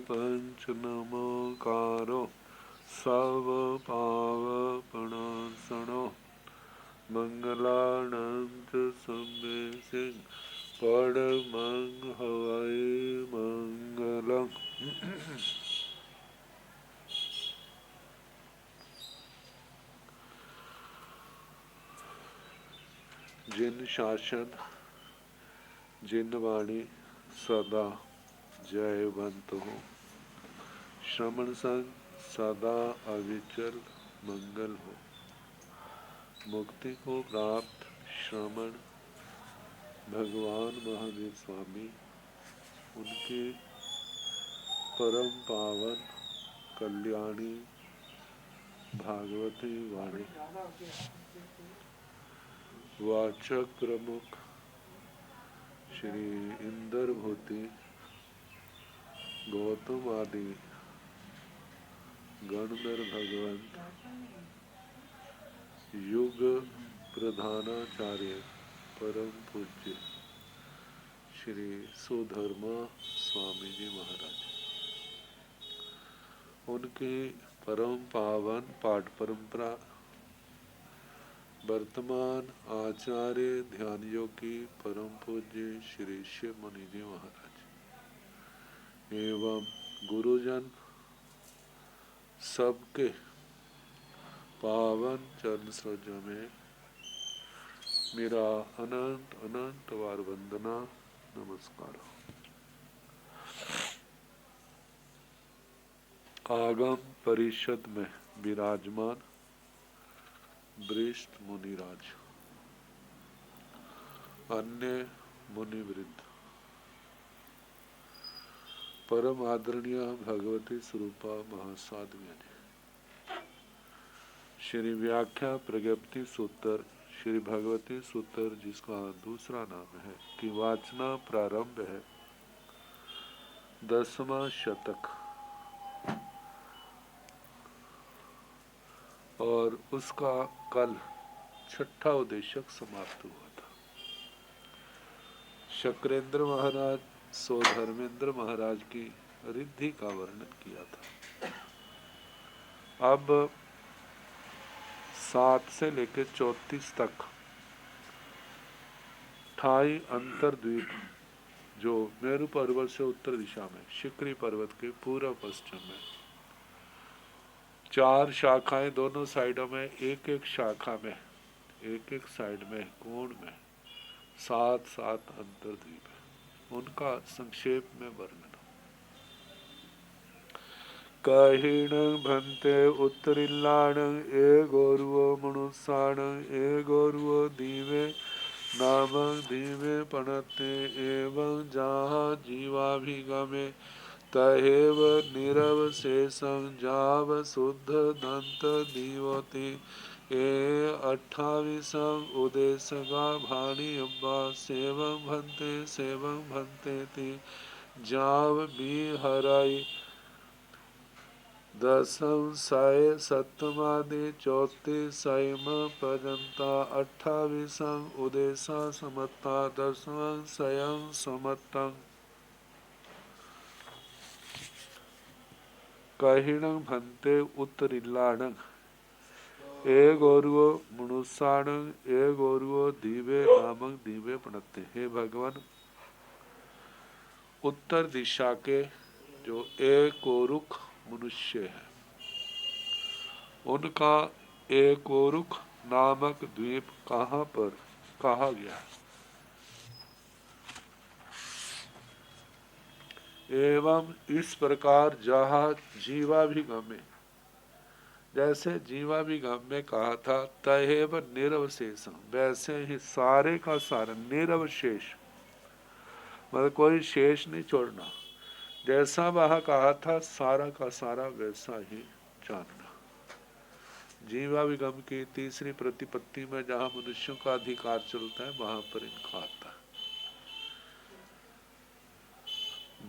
पंच नमकारो सब पावपणासनो मंगलानंत सम्मे सिंह परमंग हवै मंगलम। जिन शासन जिन वाणी सदा जयवंत हो, श्रमण संग सदा अविचल मंगल हो। मुक्ति को प्राप्त श्रमण भगवान महावीर स्वामी, उनके परम पावन कल्याणी भागवती वाणी वाचक प्रमुख श्री इंद्र भूति गौतम आदि गणधर भगवंत युग प्रधानाचार्य परम पूज्य श्री सुधर्मा स्वामी जी महाराज, उनकी परम पावन पाठ परंपरा वर्तमान आचार्य ध्यान योगी परम पूज्य श्री शिव मुनि जी महाराज एवं गुरुजन सबके पावन चरण सरोज में मेरा अनंत अनंत बार वंदना नमस्कार। आगम परिषद में विराजमान वरिष्ठ मुनिराज, अन्य मुनिवृंद, परम आदरणीय भगवती स्वरूपा महासाध्वी, श्री व्याख्या प्रज्ञप्ति सूत्र श्री भगवती सूत्र जिसका दूसरा नाम है कि वाचना प्रारंभ है 10वां शतक और उसका कल 6ठा उद्देशक समाप्त हुआ था। शक्रेंद्र महाराज सो धर्मेंद्र महाराज की रिद्धि का वर्णन किया था। अब 7 से लेकर 34 तक 28 अंतरद्वीप जो मेरु पर्वत से उत्तर दिशा में शिखरी पर्वत के पूर्व पश्चिम में 4 शाखाएं, दोनों साइडों में एक एक शाखा में एक एक साइड में कोण में 7-7 अंतरद्वीप है, उनका संक्षेप में वर्णन। कहिण भंते उत्तरिल्लाण ए गौरव मनुष्याण ए गौरव दीवे नाम दीवे पणते एवं जहाँ जीवाभिगमे तहेव निरवशेषं जाव शुद्ध दंत दीवते ए 28 उदेशगा भाणी अब्बा सेवं भंते ति जाव भी हराई 10 साय सप्तमादि 34 सायम पर्यंता 28 उदेशा समत्ता 10वां स्वयं समत्तं कहिणं भंते उत्तरिल्लाणं ए गौरव मनुष्याणं ए गौरव दीवे नामक दीवे पणते। हे भगवान, उत्तर दिशा के जो एक ओरुख मनुष्य है उनका एक ओरुख नामक द्वीप कहाँ पर कहा गया है? एवं इस प्रकार जहाँ जीवाभिगमे, जैसे जीवाभिगम में कहा था तहेव निरवशेषम, वैसे ही सारे का सारा निरवशेष, मतलब कोई शेष नहीं छोड़ना। जैसा वह कहा था सारा का सारा वैसा ही जानना। जीवाभिगम की तीसरी प्रतिपत्ति में जहाँ मनुष्यों का अधिकार चलता है वहां पर इनका आता है।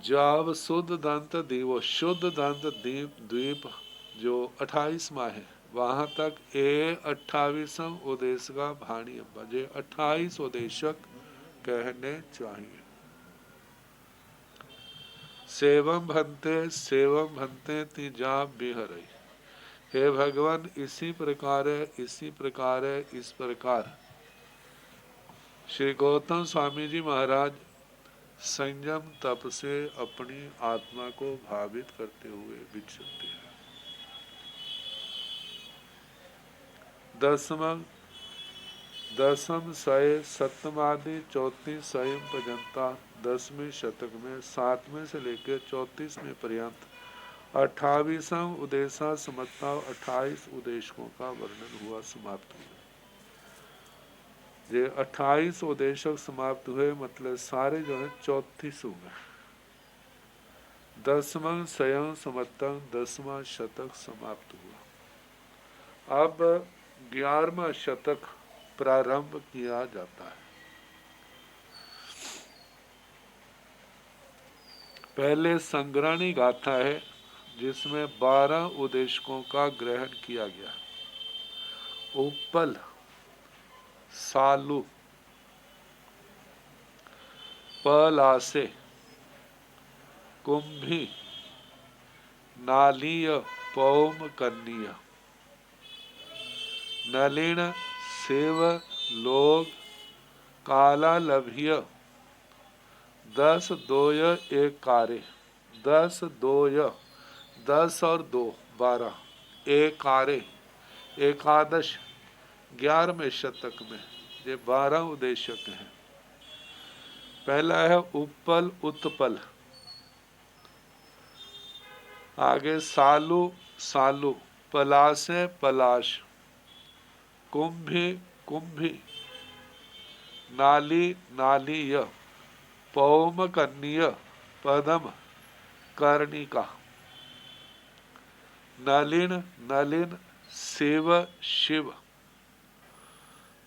जाव शुद्ध दंत दीवो, शुद्ध दंत द्वीप जो 28वां है वहां तक ए 28वां उदेश का भाणी अब्बा, जे 28 उदेशक कहने चाहिए। सेवम भंते ती जाप बिहरई। हे भगवान, इसी प्रकार है, इसी प्रकार है, इस प्रकार श्री गौतम स्वामी जी महाराज संयम तप से अपनी आत्मा को भावित करते हुए विचरते हैं। दसम सय सप्तमादि 34 संयम पर्यंता 10वें शतक में 7वें से लेकर 34वें पर्यंत 28वां उदेशा समता 28 उदेशकों का वर्णन हुआ, समाप्त हुआ। ये 28 उदेशक समाप्त हुए, मतलब सारे जो है 34 हुए। 10वां संयम समतंग 10वां शतक समाप्त हुआ। अब 11वां शतक प्रारंभ किया जाता है। पहले संग्रहणी गाथा है जिसमें 12 उदेशकों का ग्रहण किया गया। उपल, सालू, पलासे, कुंभी, नालीय, पौम कन्नीय, नलिन, सेव, लोग, काला लभ्य, 10 दोय एक कारे, 10 दोय 10 और 2 12, एक कारे एकादश 11वें शतक में ये 12 उदेशक हैं। पहला है उपल उत्पल, आगे सालू सालू, पलासे पलाश, कुंभी कुंभी, नाली नालीय, पौम कन्नीय, पदम कर्णिका, नलिन नलिन, शिव शिव,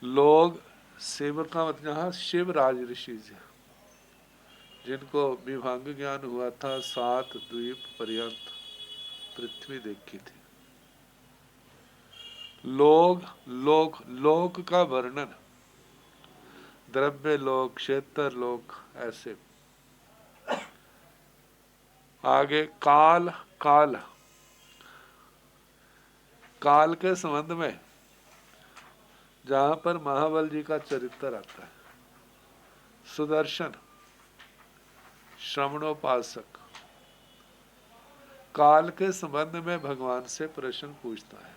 लोग, शिव का मतलब यहाँ शिवराज ऋषि जी जिनको विभंग ज्ञान हुआ था, 7 द्वीप पर्यंत पृथ्वी देखी थी। लोग लोक, लोक का वर्णन, द्रव्य लोक, क्षेत्र लोक, ऐसे। आगे काल काल, काल के संबंध में जहां पर महाबल जी का चरित्र आता है, सुदर्शन श्रवणोपासक काल के संबंध में भगवान से प्रश्न पूछता है।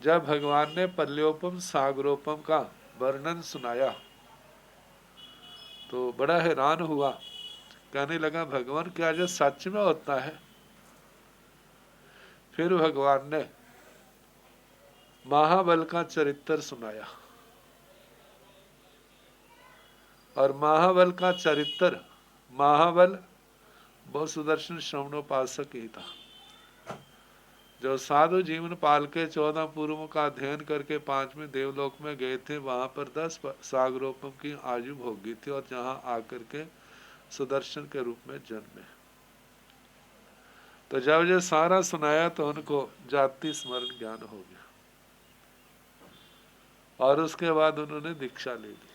जब भगवान ने पल्योपम सागरोपम का वर्णन सुनाया तो बड़ा हैरान हुआ, कहने लगा भगवान क्या जो सच में होता है? फिर भगवान ने महाबल का चरित्र सुनाया और महाबल का चरित्र, महाबल बहुत सुदर्शन श्रवणोपासक ही था जो साधु जीवन पाल के 14 पूर्वों का अध्ययन करके 5वें देवलोक में गए थे। वहां पर 10 सागरोपम की आयु भोगी थी और जहां आकर के सुदर्शन के रूप में जन्मे। तो जब ये सारा सुनाया तो उनको जाति स्मरण ज्ञान हो गया और उसके बाद उन्होंने दीक्षा ले ली।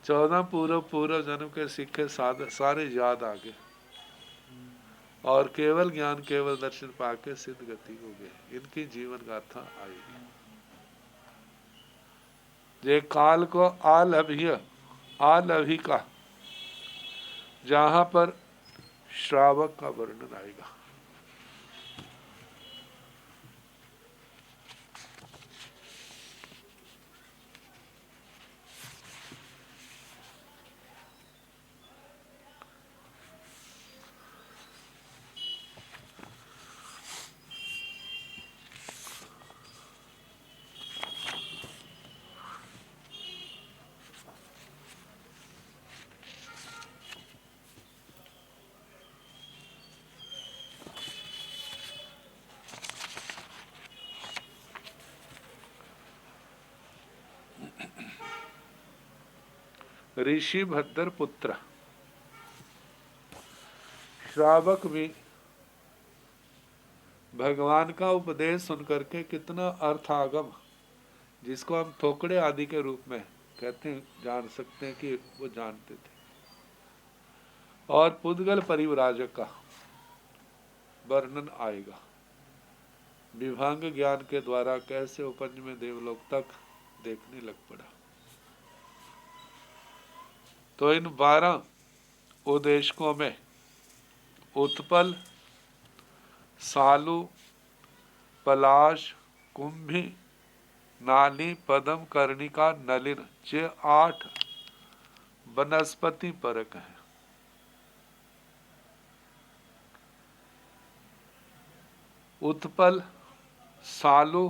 14 पूर्व जन्म के सीखे सारे याद आ गए और केवल ज्ञान केवल दर्शन पाके सिद्ध गति हो गए। इनकी जीवन गाथा आएगी। जे काल को आलभ्य आलभिका, जहां पर श्रावक का वर्णन आएगा। ऋषि भद्र पुत्र, श्रावक भी भगवान का उपदेश सुनकर के कितना अर्थागम, जिसको हम थोकड़े आदि के रूप में कहते हैं, जान सकते हैं कि वो जानते थे। और पुद्गल परिव्राजक का वर्णन आएगा। विभांग ज्ञान के द्वारा कैसे उपंज में देवलोक तक देखने लग पड़ा। तो इन 12 उदेशकों में उत्पल, सालु, पलाश, कुंभी, नाली, पदम, कर्णिका, नलिन, ये 8 वनस्पति परक है। उत्पल, सालु,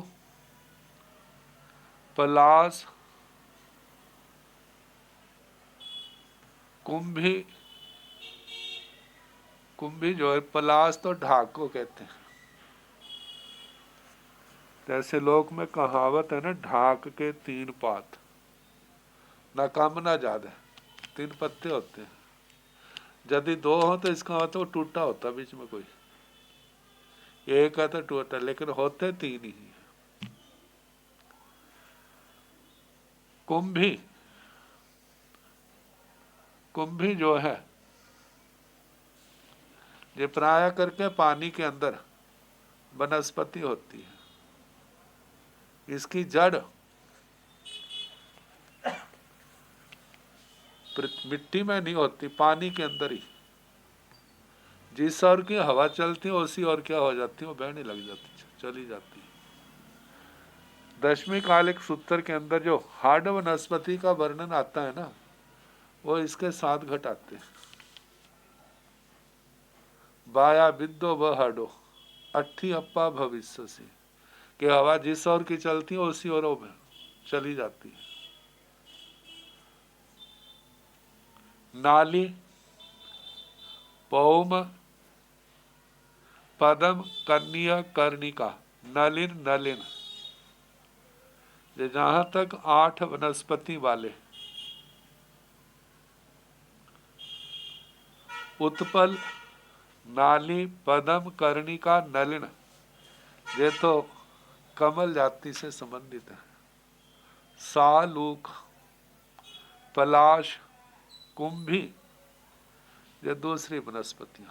पलाश, कुंभी, कुंभी जो है, पलाश तो ढाक को कहते हैं। जैसे लोक में कहावत है ना, ढाक के 3 पात, ना कम ना ज्यादा, 3 पत्ते होते हैं। यदि 2 हो तो इसका मतलब वो टूटा होता बीच में, कोई एक है तो टूटा, लेकिन होते 3 ही। कुंभी, कुंभी जो है ये प्राय करके पानी के अंदर वनस्पति होती है। इसकी जड़ मिट्टी में नहीं होती, पानी के अंदर ही। जिस ओर की हवा चलती है उसी ओर क्या हो जाती है, वो बहने लग जाती, चली जाती है। 10वीं कालिक सूत्र के अंदर जो हार्ड वनस्पति का वर्णन आता है ना, वो इसके 7 घटाते हैं। बाया विद्दो व हाडो अट्ठी अप्पा भविष्य से, कि हवा जिस ओर की चलती है उसी ओर में चली जाती है। नाली, पौम, पदम, कन्या, कर्णिका, नलिन, नलिन, जहां तक 8 वनस्पति वाले उत्पल, नाली, पदम, कर्णिका, नलिन, ये तो कमल जाति से संबंधित है। सालूक, पलाश, कुंभी, ये दूसरी वनस्पतियां।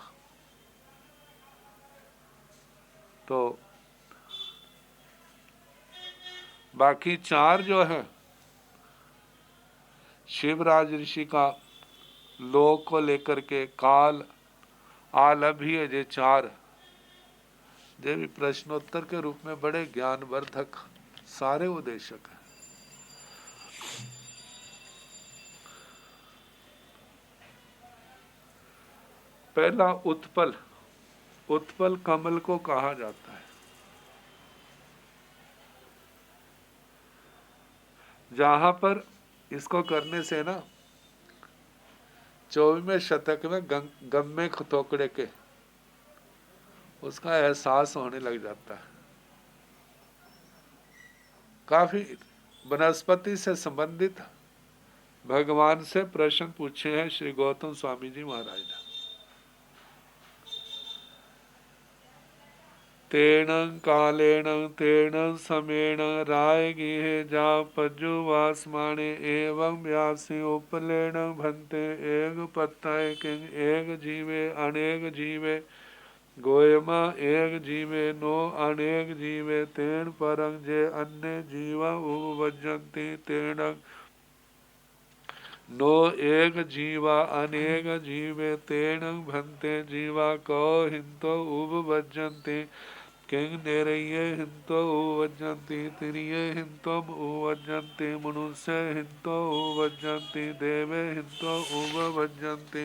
तो बाकी 4 जो है, शिवराज ऋषि का लोक को लेकर के काल, आलभी है, ये 4 ये भी प्रश्नोत्तर के रूप में बड़े ज्ञानवर्धक सारे उद्देशक हैं। पहला उत्पल, उत्पल कमल को कहा जाता है। जहां पर इसको करने से ना 24वें शतक में गम्मे खतोकड़े के उसका एहसास होने लग जाता है। काफी वनस्पति से संबंधित भगवान से प्रश्न पूछे हैं श्री गौतम स्वामी जी महाराज ने। तेण कालेण तेण समेण राय गिहे जा पज्जु वासमाणे एवं व्यासी उपलेण भंते एक पत्ताय किंग एक जीवे अनेक जीवे गोयमा एक जीवे नो अनेक जीवे तेण परं जे अन्य जीवा उपवज्जन्ति तेण नो एक जीवा अनेक जीवे तेण भंते जीवा कौ हिंतो उपवज्जन्ति किंग नेरये हिंतो उवज्जन्ति तिरिये हिंतो उवज्जन्ति मनुष्य हिंतो उवज्जन्ति देवे हिंतो उवज्जन्ति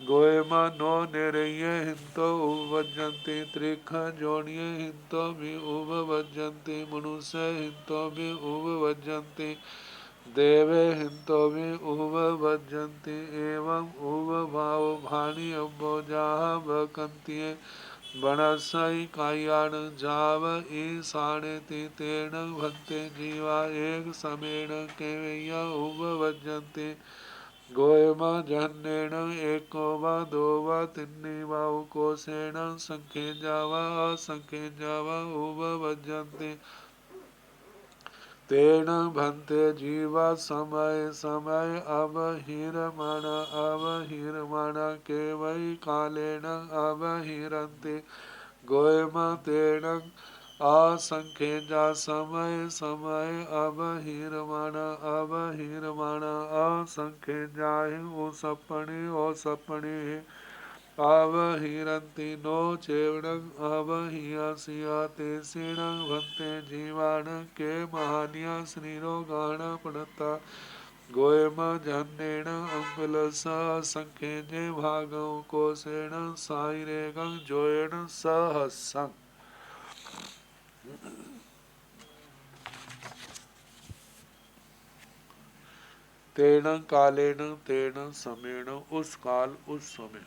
गोयमा नो नेरये हिंतो उवज्जन्ति त्रिख जोनिये हिंतो भी उवज्जन्ति मनुष्य हिंतो भी उवज्जन्ति देवे हिंतो भी उवज्जन्ति एवं उव भाव भाणी अब्बो जाह बकंतिये बनसई कायान जाव ईशाने तेण भंते जीवा एक समेण केवैया उपवज्जन्ते गोयमा जहन्नेण एको वा दो वा तिन्नी वा कोशेण संखे जावा असंखे जावा उपवज्जन्ते तेन भन्ते जीवा समय समय अवहिरमण अवहिरमण के वै कालेन अवहिरन्ते गोयम तेन असंख्येजा समय समय अवहिरमण अवहिरमण असंख्येजा ओ सपने आवहिरन्ति नो चेवणं अवहियसिया ते सिणं भन्ते जीवान के महानिया श्रीरोगाण पणता गोयम जन्नेण अंकुलसा संख्येजे भागं कोसेण साइरेगं जोयण सहस्सं। तेन कालेन तेन समेण उस काल उस समय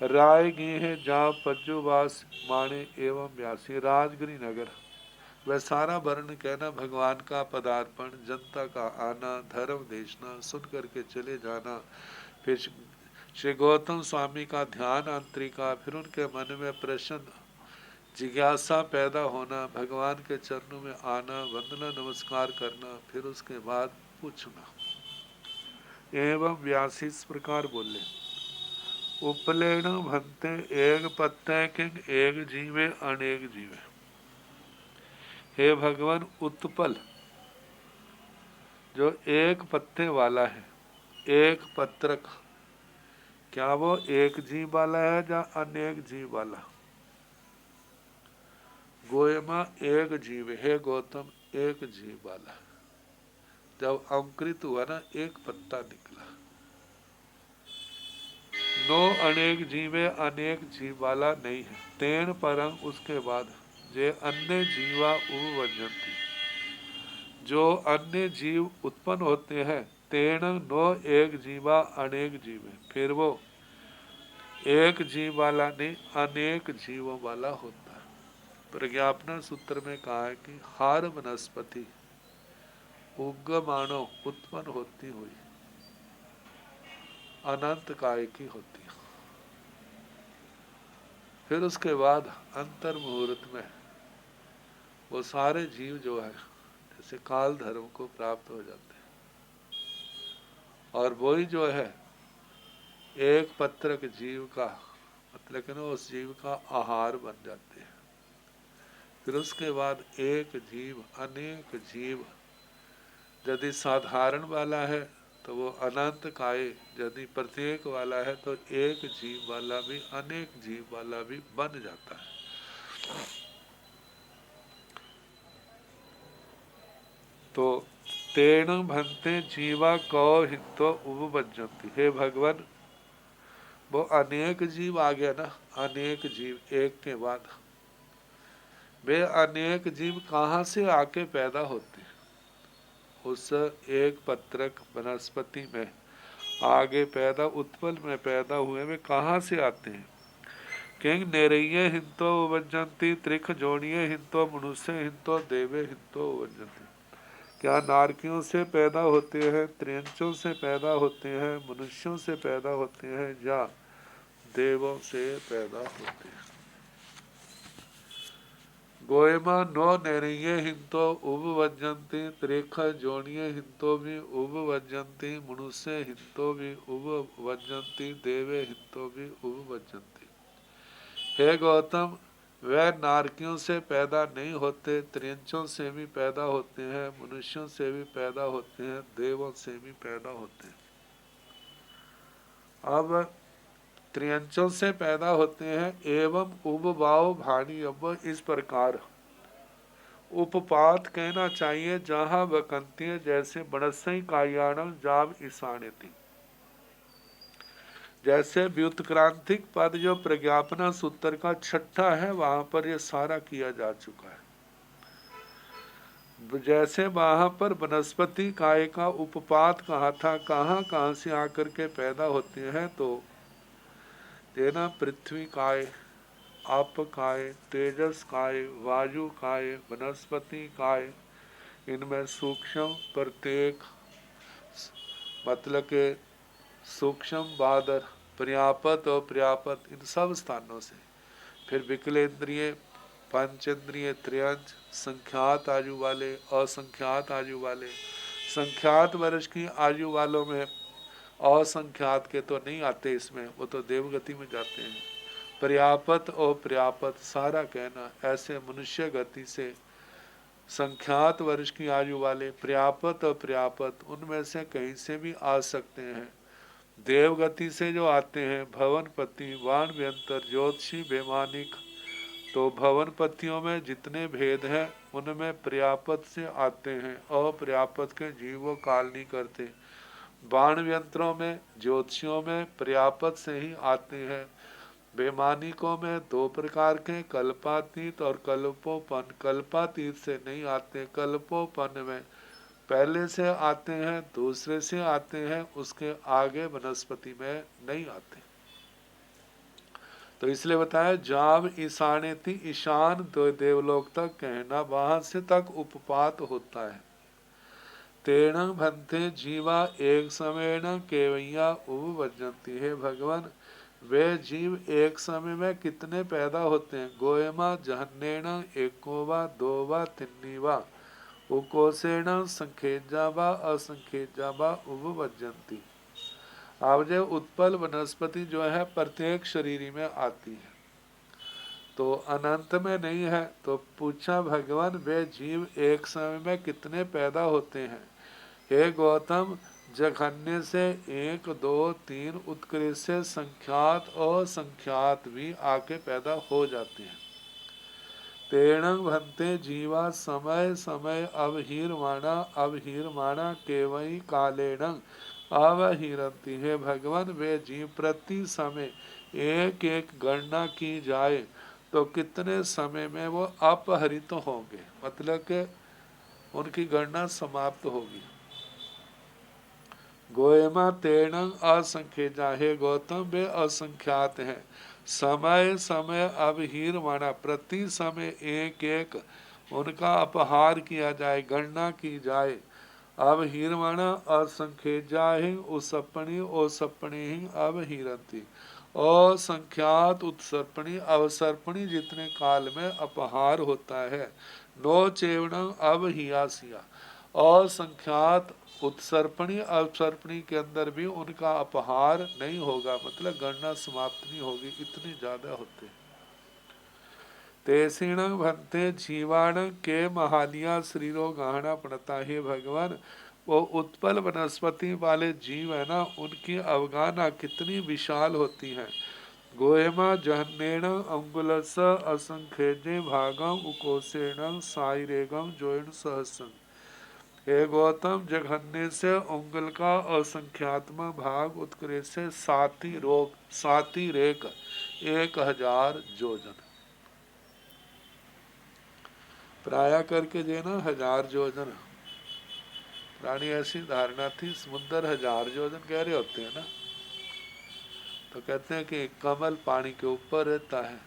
राय गेह जा पज्जुवास माणे एवं व्यासी राजगिरी नगर। वह सारा वर्ण कहना, भगवान का पदार्पण, जनता का आना, धर्म देशना, सुन करके चले जाना, फिर श्री गौतम स्वामी का ध्यान अंतरिका, फिर उनके मन में प्रश्न जिज्ञासा पैदा होना, भगवान के चरणों में आना, वंदना नमस्कार करना, फिर उसके बाद पूछना। एवं व्यासी इस प्रकार बोले, उपलेण भंते एक पत्ते किंग एक जीवे अनेक जीवे। हे भगवान, उत्पल जो एक पत्ते वाला है, एक पत्रक, क्या वो एक जीव वाला है या अनेक जीव वाला? गोयमा एक जीव है गौतम, एक जीव वाला। जब अंकुरित हुआ ना, एक पत्ता निकला। नो अनेक जीवे, अनेक जीव वाला नहीं है। तेन परंग, उसके बाद जे अन्य जीवा उपवजंती, जो अन्य जीव उत्पन्न होते हैं, तेन नो एक जीवा अनेक जीव है। फिर वो एक जीव वाला नहीं, अनेक जीवों वाला होता है। प्रज्ञापना सूत्र में कहा है कि हार वनस्पति उग्गमानो, उत्पन्न होती हुई अनंत काय की होती है। फिर उसके बाद अंतर मुहूर्त में वो सारे जीव जो है जैसे काल धर्म को प्राप्त हो जाते हैं, और वही जो है एक पत्रक जीव का मतलब कि उस जीव का आहार बन जाते हैं। फिर उसके बाद एक जीव अनेक जीव, यदि साधारण वाला है तो वो अनंत काय, यदि प्रत्येक वाला है तो एक जीव वाला भी अनेक जीव वाला भी बन जाता है। तो तेन भन्ते जीवा कौ हितो उपबज्जंती। हे भगवान, वो अनेक जीव आ गया ना, अनेक जीव एक के बाद। वे अनेक जीव कहाँ से आके पैदा होते हैं? उस एक पत्रक वनस्पति में आगे पैदा, उत्पल में पैदा हुए वे कहाँ से आते हैं? किंग नेरैये हिंतो उपजंती, त्रिख जोड़िये हिंतो मनुष्य हिंतो देवे हिंतो उपजंती। क्या नारकियों से पैदा होते हैं, त्रियंचों से पैदा होते हैं, मनुष्यों से पैदा होते हैं, या देवों से पैदा होते हैं? गोयमा नो नेरिये हिंतो उपवज्जंती, त्रिख जोड़िये हिंतो भी उपवज्जंती, मनुष्य हिंतो भी उपवज्जंती, देवे हिंतो भी उपवज्जंती। हे गौतम, वह नारकियों से पैदा नहीं होते, त्रियंचों से भी पैदा होते हैं, मनुष्यों से भी पैदा होते हैं, देवों से भी पैदा होते हैं। अब त्रियंचों से पैदा होते हैं एवं उपभाव भाणी। अब इस प्रकार उपपात कहना चाहिए जहाँ वकंती, जैसे बनसई कायाणम जाब ईशान्यति। जैसे व्युत्क्रांतिक पद जो प्रज्ञापना सूत्र का छठा है, वहां पर यह सारा किया जा चुका है। जैसे वहां पर वनस्पति काय का उपपात कहा था, कहाँ से आकर के पैदा होते हैं, तो देना पृथ्वी काय, आप काय, तेजस काय, वायु काय, वनस्पति काय, इनमें सूक्ष्म प्रत्येक मतलब के सूक्ष्म बादर, पर्यापत और पर्यापत, इन सब स्थानों से। फिर विकलेंद्रिय पंचेंद्रिय त्रियंच, संख्यात आयु वाले, असंख्यात आयु वाले। संख्यात वर्ष की आयु वालों में असंख्यात के तो नहीं आते इसमें, वो तो देवगति में जाते हैं। पर्यापत और पर्यापत सारा कहना, ऐसे मनुष्य गति से संख्यात वर्ष की आयु वाले, पर्यापत और पर्यापत उनमें से कहीं से भी आ सकते हैं। देवगति से जो आते हैं भवनपति, वाण व्यंतर, ज्योतिषी, वैमानिक, तो भवनपतियों में जितने भेद हैं उनमें पर्यापत से आते हैं, अपर्यापत के जीवों काल नहीं करते। बाण यंत्रों में, ज्योतिषियों में पर्यापत से ही आते हैं। वैमानिकों में दो प्रकार के, कल्पातीत और कल्पोपन। कल्पातीत से नहीं आते, कल्पोपन में पहले से आते हैं, दूसरे से आते हैं, उसके आगे वनस्पति में नहीं आते। तो इसलिए बताया जाव ईशाने थी, ईशान दो देवलोक तक कहना, वहां से तक उपपात होता है। तेण भंते जीवा एक समय न केवैया उपवजंती है। भगवान वे जीव एक समय में कितने पैदा होते हैं। गोयमा जहन्नेण एकोवा दोवा तिन्नीवा उकोसेण संखेजावा असंखेजावा उपवजंती। अब जो उत्पल वनस्पति जो है प्रत्येक शरीर में आती है, तो अनंत में नहीं है। तो पूछा भगवान वे जीव एक समय में कितने पैदा होते हैं। हे गौतम, जघन्य से एक दो तीन उत्कृष्ट से संख्यात और संख्यात भी आके पैदा हो जाते हैं। तेण भंते जीवा समय समय अवहीरमाणा केवई कालेण अवहीरंती है। भगवान वे जीव प्रति समय एक एक गणना की जाए तो कितने समय में वो अपहरित होंगे, मतलब कि उनकी गणना समाप्त होगी। गोयमा तेण असंख्य, हे गौतम वे असंख्यात हैं। समय समय अवहीर माना, प्रति समय एक एक उनका अपहार किया जाए, गणना की जाए। अवहीर माना असंख्य जाहि उसपणी ओसपणी ही अवहीरंती। असंख्यात उत्सर्पणी अवसर्पणी जितने काल में अपहार होता है। नो चेवण अवहियासिया, असंख्यात उत्सर्पणी अवसर्पणी के अंदर भी उनका अपहार नहीं होगा, मतलब गणना समाप्त नहीं होगी, इतने ज्यादा होते। तेसीण भंते जीवाण के महालिया शरीरो गहना पड़ता है। भगवान वो उत्पल वनस्पति वाले जीव है ना, उनकी अवगाना कितनी विशाल होती है। गोहेमा जहन्नेण अंगुलस असंख्यजे भागम उकोसेण साइरेगम जोइन सहस्रम। हे गौतम, जघन्य से उंगल का असंख्यात्म भाग, उत्कृष्ट से साती रेख 1000 योजन। प्राया करके देना 1000 योजन। प्राणी ऐसी धारणा थी समुद्र 1000 योजन गहरे होते हैं ना, तो कहते हैं कि कमल पानी के ऊपर रहता है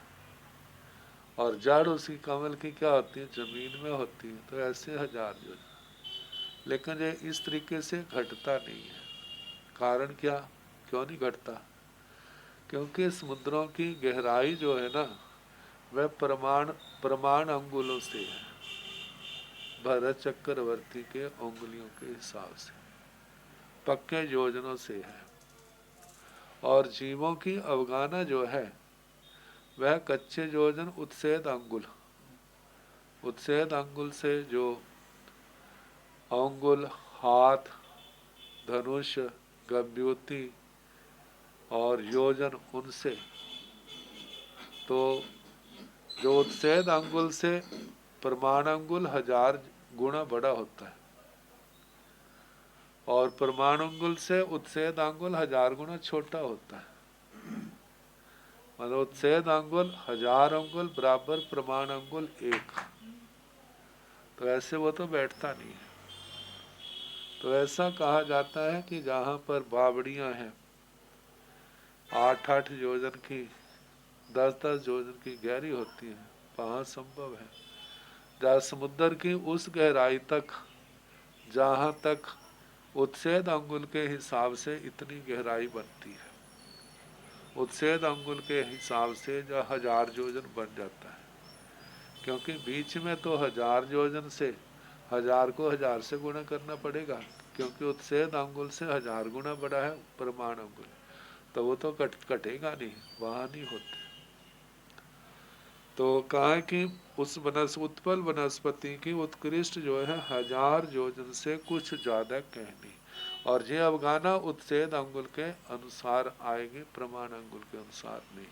और जड़ उसी कमल की क्या होती है, जमीन में होती है। तो ऐसे 1000 योजन, लेकिन ये इस तरीके से घटता नहीं है। कारण क्या, क्यों नहीं घटता? क्योंकि समुद्रों की गहराई जो है ना, वह प्रमाण अंगुलों से है, भरत चक्रवर्ती के उंगलियों के हिसाब से, पक्के योजनों से है। और जीवों की अवगाना जो है वह कच्चे योजन उत्सेद अंगुल से, जो अंगुल, हाथ, धनुष, गम्यूति और योजन, उनसे तो जो उत्सेद अंगुल से प्रमाण अंगुल 1000 गुना बड़ा होता है, और प्रमाण अंगुल से उत्सेद अंगुल 1000 गुना छोटा होता है। मतलब उत्सेद अंगुल 1000 अंगुल बराबर प्रमाण अंगुल 1। तो ऐसे वो तो बैठता नहीं है। तो ऐसा कहा जाता है कि जहाँ पर बावड़ियाँ हैं 8-8 योजन की, 10-10 योजन की गहरी होती है, वहाँ संभव है। जहाँ समुद्र की उस गहराई तक, जहाँ तक उत्सेद अंगुल के हिसाब से इतनी गहराई बनती है, उत्सेद अंगुल के हिसाब से जो 1000 योजन बन जाता है। क्योंकि बीच में तो 1000 योजन से 1000 को 1000 से गुणा करना पड़ेगा, क्योंकि उत्सेद अंगुल से 1000 गुना बड़ा है प्रमाण अंगुल, तो वो तो कटेगा नहीं, वहां नहीं होते। तो कहा कि उस उत्पल वनस्पति की उत्कृष्ट जो है 1000 योजन से कुछ ज्यादा कहनी, और ये अवगाना उत्सेद अंगुल के अनुसार आएगी, प्रमाण अंगुल के अनुसार नहीं।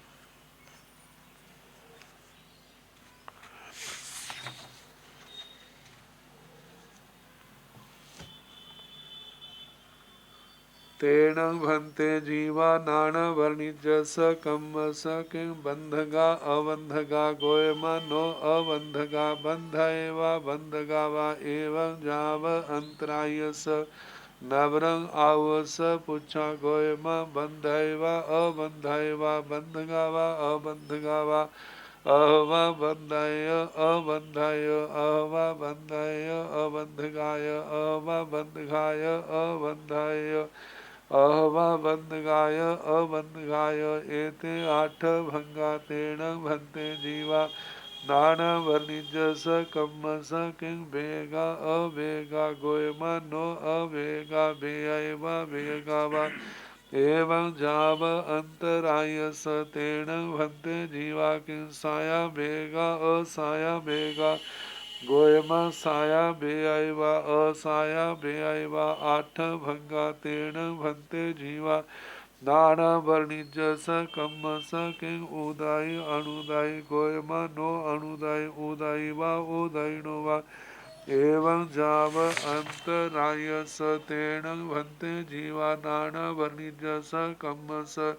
तेण भन्ते जीवा नाण वर्णिज स कम स किं बंधगा अबंधगा गोयमा नो अबंधगा बंध एवा बंधगा वा एवं जाव अंतराय स नवरंग आव स पुच्छा गोयमा बंध एवा अबंध एवा बंधगा वा अबंधगा वा अहवा बंधाय अबंधाय अहवा बंधाय अबंधगाय अहवा बंधगाय अबंधाय अहवा बंधगाय अबंधगाय एते 8 भंगा तेण भन्ते जीवा नान वर्णिज स कम स किं वेगा अवेगा गोयमा नो अवेगा भेयवा भेगा वा एवं जाव अंतराय स तेण भन्ते जीवा किं साया भेगा असाया भेगा गोयमा साया बेआईवा असाया बेआईवा 8 भंगा तेण भन्ते जीवा नाना वर्णिज स कम स किं उदाई अनुदाई गोयमा नो अनुदाई उदाई वा उदाईनो वा एवं जाव अंतराय स तेण भन्ते जीवा नाना वर्णिज स कम स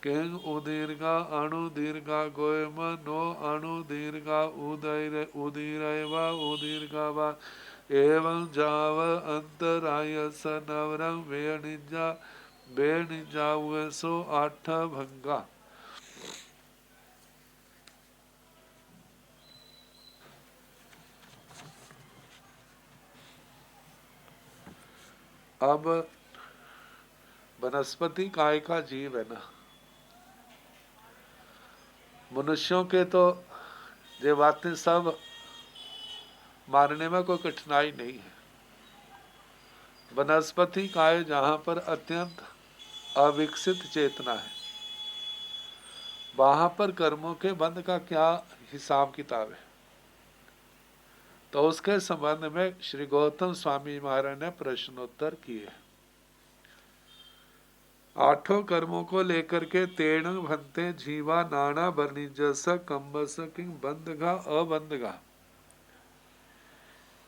किं उदीर्घा अणुदीर्घा गोयम नो अणुदीर्घा उदय उदीरय वा उदीर्घा वा एवं जाव अंतराय स नवरं बेनिजा बेनिजावसो 8 भंगा। अब वनस्पति काय का जीव है ना, मनुष्यों के तो ये बातें सब मानने में कोई कठिनाई नहीं है। वनस्पति काय जहां पर अत्यंत अविकसित चेतना है, वहां पर कर्मों के बंध का क्या हिसाब किताब है। तो उसके संबंध में श्री गौतम स्वामी महाराज ने प्रश्नोत्तर किए। 8 कर्मों को लेकर के तेण भन्ते जीवा नाना वर्णिजस कम्बस किंग बंधगा अबंधगा।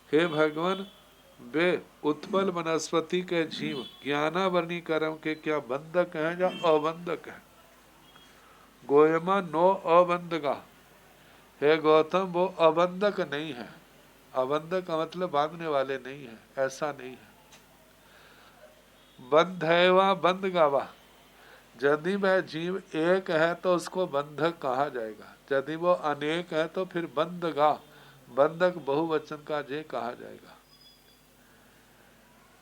हे भगवान, वे उत्पल वनस्पति के जीव ज्ञानावर्णी कर्म के क्या बंधक हैं या अबंधक हैं। गोयमा नो अबंधगा। हे गौतम, वो अबंधक नहीं है। अबंधक का मतलब बांधने वाले नहीं है, ऐसा नहीं है। बंधैवा बंधगावा, यदि वह जीव एक है तो उसको बंधक कहा जाएगा, यदि वो अनेक है तो फिर बंधगा, बंधक बहुवचन का जे कहा जाएगा।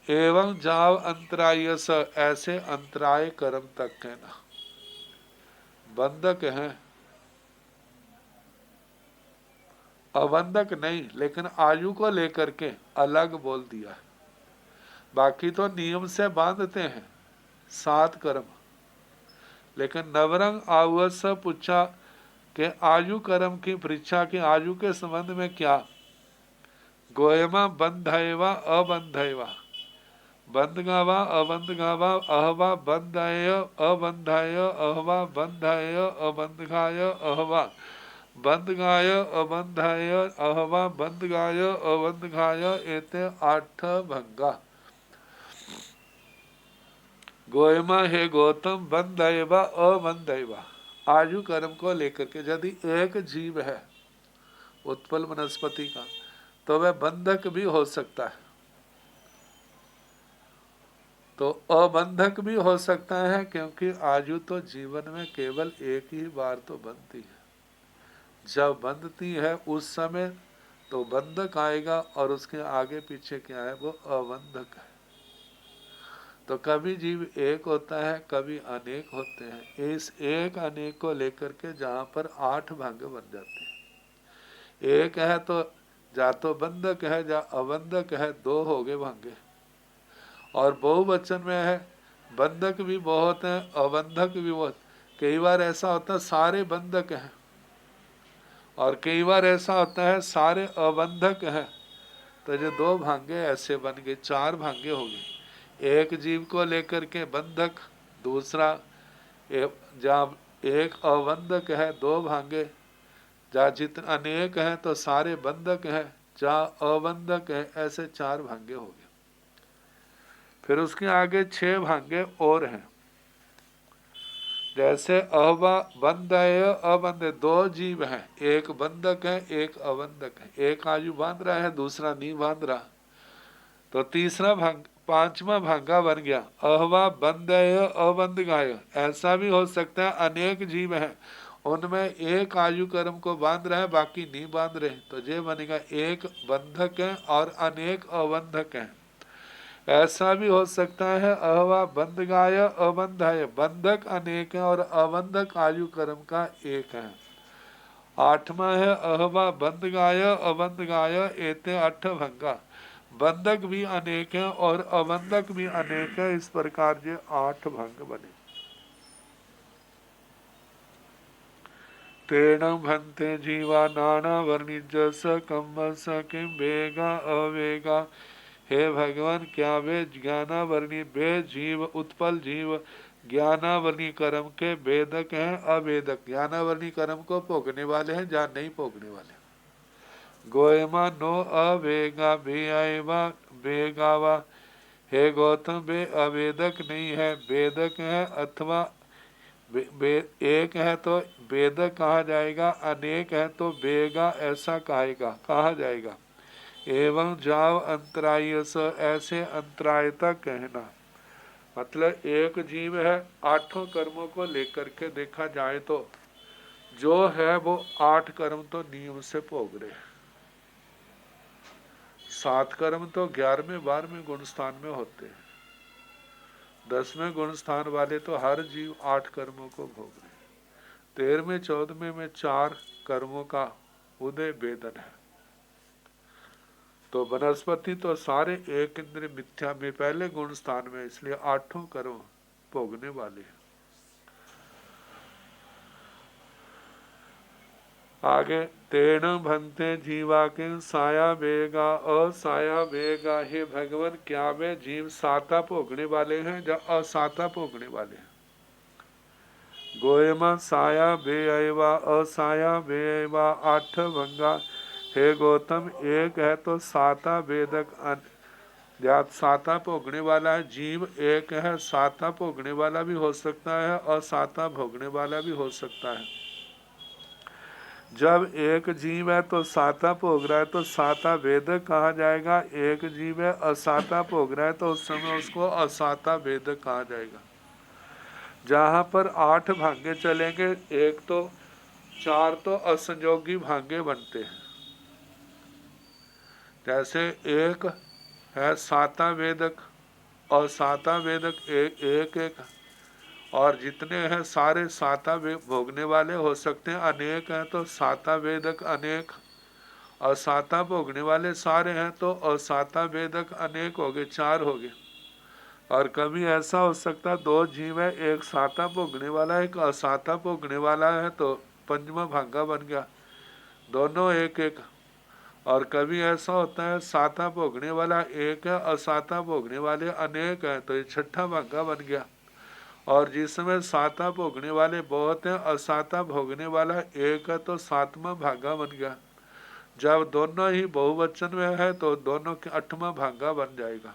एवं जाव अंतराय स, ऐसे अंतराय कर्म तक है ना, बंधक हैं, अबंधक नहीं, लेकिन आयु को लेकर के अलग बोल दिया है। बाकी तो नियम से बांधते हैं 7 कर्म, लेकिन नवरंग आवस पूछा कि आयु कर्म की परीक्षा की आयु के संबंध में क्या। गोयमा बंधयवा अबंधयवा, बंधगावा अबंधगावा अहवा बंधाय अबंधाय अहवा बंधाय अबंधगाय अहवा बंधगाय अबंधाय अहवा बंधगाय अबंधगाय एते 8 भंगा। गोयमा, हे गौतम, बंधयवा अबंधयवा, आयु कर्म को लेकर के यदि एक जीव है उत्पल वनस्पति का, तो वह बंधक भी हो सकता है, तो अबंधक भी हो सकता है, क्योंकि आयु तो जीवन में केवल एक ही बार तो बनती है। जब बंधती है उस समय तो बंधक आएगा, और उसके आगे पीछे क्या है, वो अबंधक है। तो कभी जीव एक होता है, कभी अनेक होते हैं। इस एक अनेक को लेकर के जहां पर 8 भाग बन जाते हैं। एक है तो जा तो बंधक है जा अबंधक है, दो हो गए भांगे। और बहुवचन में है बंधक भी बहुत है अबंधक भी बहुत। कई बार ऐसा होता है सारे बंधक हैं और कई बार ऐसा होता है सारे अबंधक हैं। तो जो दो भांगे ऐसे बन गए, चार भांगे हो गए। एक जीव को लेकर के बंधक, दूसरा जहाँ एक अबंधक है दो भांगे, जहाँ जितने अनेक हैं तो सारे बंधक हैं, जहाँ अबंधक है ऐसे चार भांगे हो गए। फिर उसके आगे 6 भांगे और हैं। जैसे अहवा बंधय अबंध, दो जीव हैं, एक बंधक है एक अबंधक है, एक आयु बांध रहा है दूसरा नहीं बांध रहा। तो तीसरा भांग, पांचवा भांगा बन गया अहवा बंधय अबंध गाय। ऐसा भी हो सकता है अनेक जीव हैं, उनमें एक आयु कर्म को बांध रहा है बाकी नहीं बांध रहे, तो ये बनेगा एक बंधक है और अनेक अबंधक हैं। ऐसा भी हो सकता है अहवा बंध गाय अबंधाय, बंधक अनेक है और अबंधक आयु कर्म का एक है। आठवां है अहवा बंध गाय अबंध गाय एते अठ भंगा, बंधक भी अनेक है और अबंधक भी अनेक है। इस प्रकार ये 8 भंग बने। तेण भंते जीवा नाना वर्णिज स कम स किम वेगा अवेगा। हे भगवान, क्या वे ज्ञानावरणी वे जीव उत्पल जीव ज्ञानावरणी कर्म के वेदक हैं अवेदक? ज्ञानावरणी कर्म को भोगने वाले हैं या नहीं भोगने वाले? गोयमा नो अवेगा बेआवा बेगावा। हे गौतम, वे अवेदक नहीं है वेदक है, अथवा एक है तो वेदक कहा जाएगा, अनेक है तो वेगा ऐसा कहा जाएगा। एवं जाव अंतराय स, ऐसे अंतराय तक कहना। मतलब एक जीव है, 8 कर्मों को लेकर के देखा जाए तो जो है वो 8 कर्म तो नियम से भोग रहे, 7 कर्म तो 11वें 12वें गुण स्थान में होते हैं, 10वें गुण स्थान वाले तो हर जीव 8 कर्मों को भोग रहे। 13वें 14वें में 4 कर्मों का उदय वेदन है। तो वनस्पति तो सारे एक इंद्र मिथ्या में पहले गुण स्थान में, इसलिए 8 कर्म भोगने वाले हैं। आगे तेण भंते जीवा के साया वेगा असाया वेगा। हे भगवान, क्या वे जीव साता भोगने वाले हैं या असाता भोगने वाले हैं? गोयमा साया बेअवा असाया बेअवा 8 भंगा। हे गौतम, एक है तो साता वेदक साता भोगने वाला है जीव, एक है साता भोगने वाला भी हो सकता है और साता भोगने वाला भी हो सकता है। जब एक जीव है तो साता भोग रहा है तो साता वेदक कहा जाएगा, एक जीव है असाता भोग रहा है तो उस समय उसको असाता वेदक कहा जाएगा। जहाँ पर 8 भांगे चलेंगे, एक तो 4 तो असंयोगी भांगे बनते हैं। जैसे एक है साता वेदक और साता वेदक एक और जितने हैं सारे साता भोगने वाले हो सकते हैं। अनेक हैं तो साता वेदक अनेक, और साता भोगने वाले सारे हैं तो असाता वेदक अनेक हो गए, 4 हो गए। और कभी ऐसा हो सकता है 2 जीव है, एक साता भोगने वाला है एक असाता भोगने वाला है, तो 5वां भांगा बन गया, दोनों एक एक। और कभी ऐसा होता है साता भोगने वाला एक है, असाता भोगने वाले अनेक हैं, तो ये 6ठा भांगा बन गया। और जिसमें साता भोगने वाले बहुत हैं, असाता भोगने वाला एक है, तो 7वां भांगा बन गया। जब दोनों ही बहुवचन में है तो दोनों के 8वां भांगा बन जाएगा।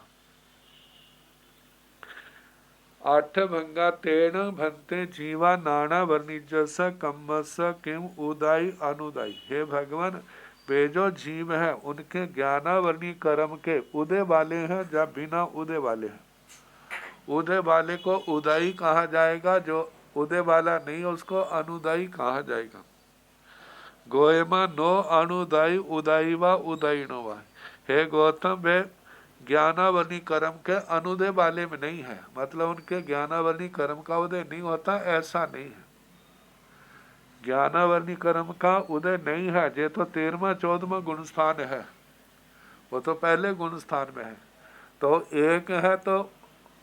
8 भंगा तेण भंते जीवा नाना वर्णिजस कम्मस किम उदाई अनुदाई। हे भगवान, वे जो जीव है उनके ज्ञानावर्णी कर्म के उदय वाले हैं या बिना उदय वाले हैं? उदय वाले को उदाई कहा जाएगा, जो उदय वाला नहीं उसको अनुदाई कहा जाएगा। गोयमा नो अनुदाई उदाई व उदाई नो वा। हे गौतम, वे ज्ञानावरणी कर्म के अनुदय वाले में नहीं है, मतलब उनके ज्ञानावरणी कर्म का उदय नहीं होता, ऐसा नहीं है। ज्ञानावरणी कर्म का उदय नहीं है, ये तो 13वां 14वां गुण स्थान है, वो तो पहले गुण स्थान में है। तो एक है तो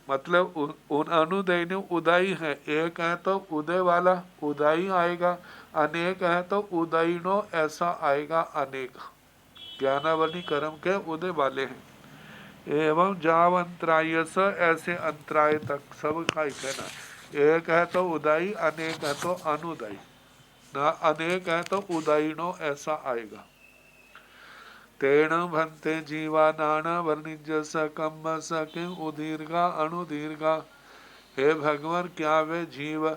मतलब उन अनुदय ने उदयी है, एक है तो उदय वाला उदयी आएगा, अनेक है तो उदयिनो ऐसा आएगा अनेक। ज्ञानावली कर्म के उदय वाले हैं। एवं जाव अंतराय स ऐसे अंतराय तक सब का ही कहना, एक है तो उदयी अनेक है तो अनुदयी, ना अनेक है तो उदयिनो ऐसा आएगा। तेण भन्ते जीवा नाना वर्णिज सकम सके उदीर्घा अणुदीर्घा। हे भगवान, क्या वे जीव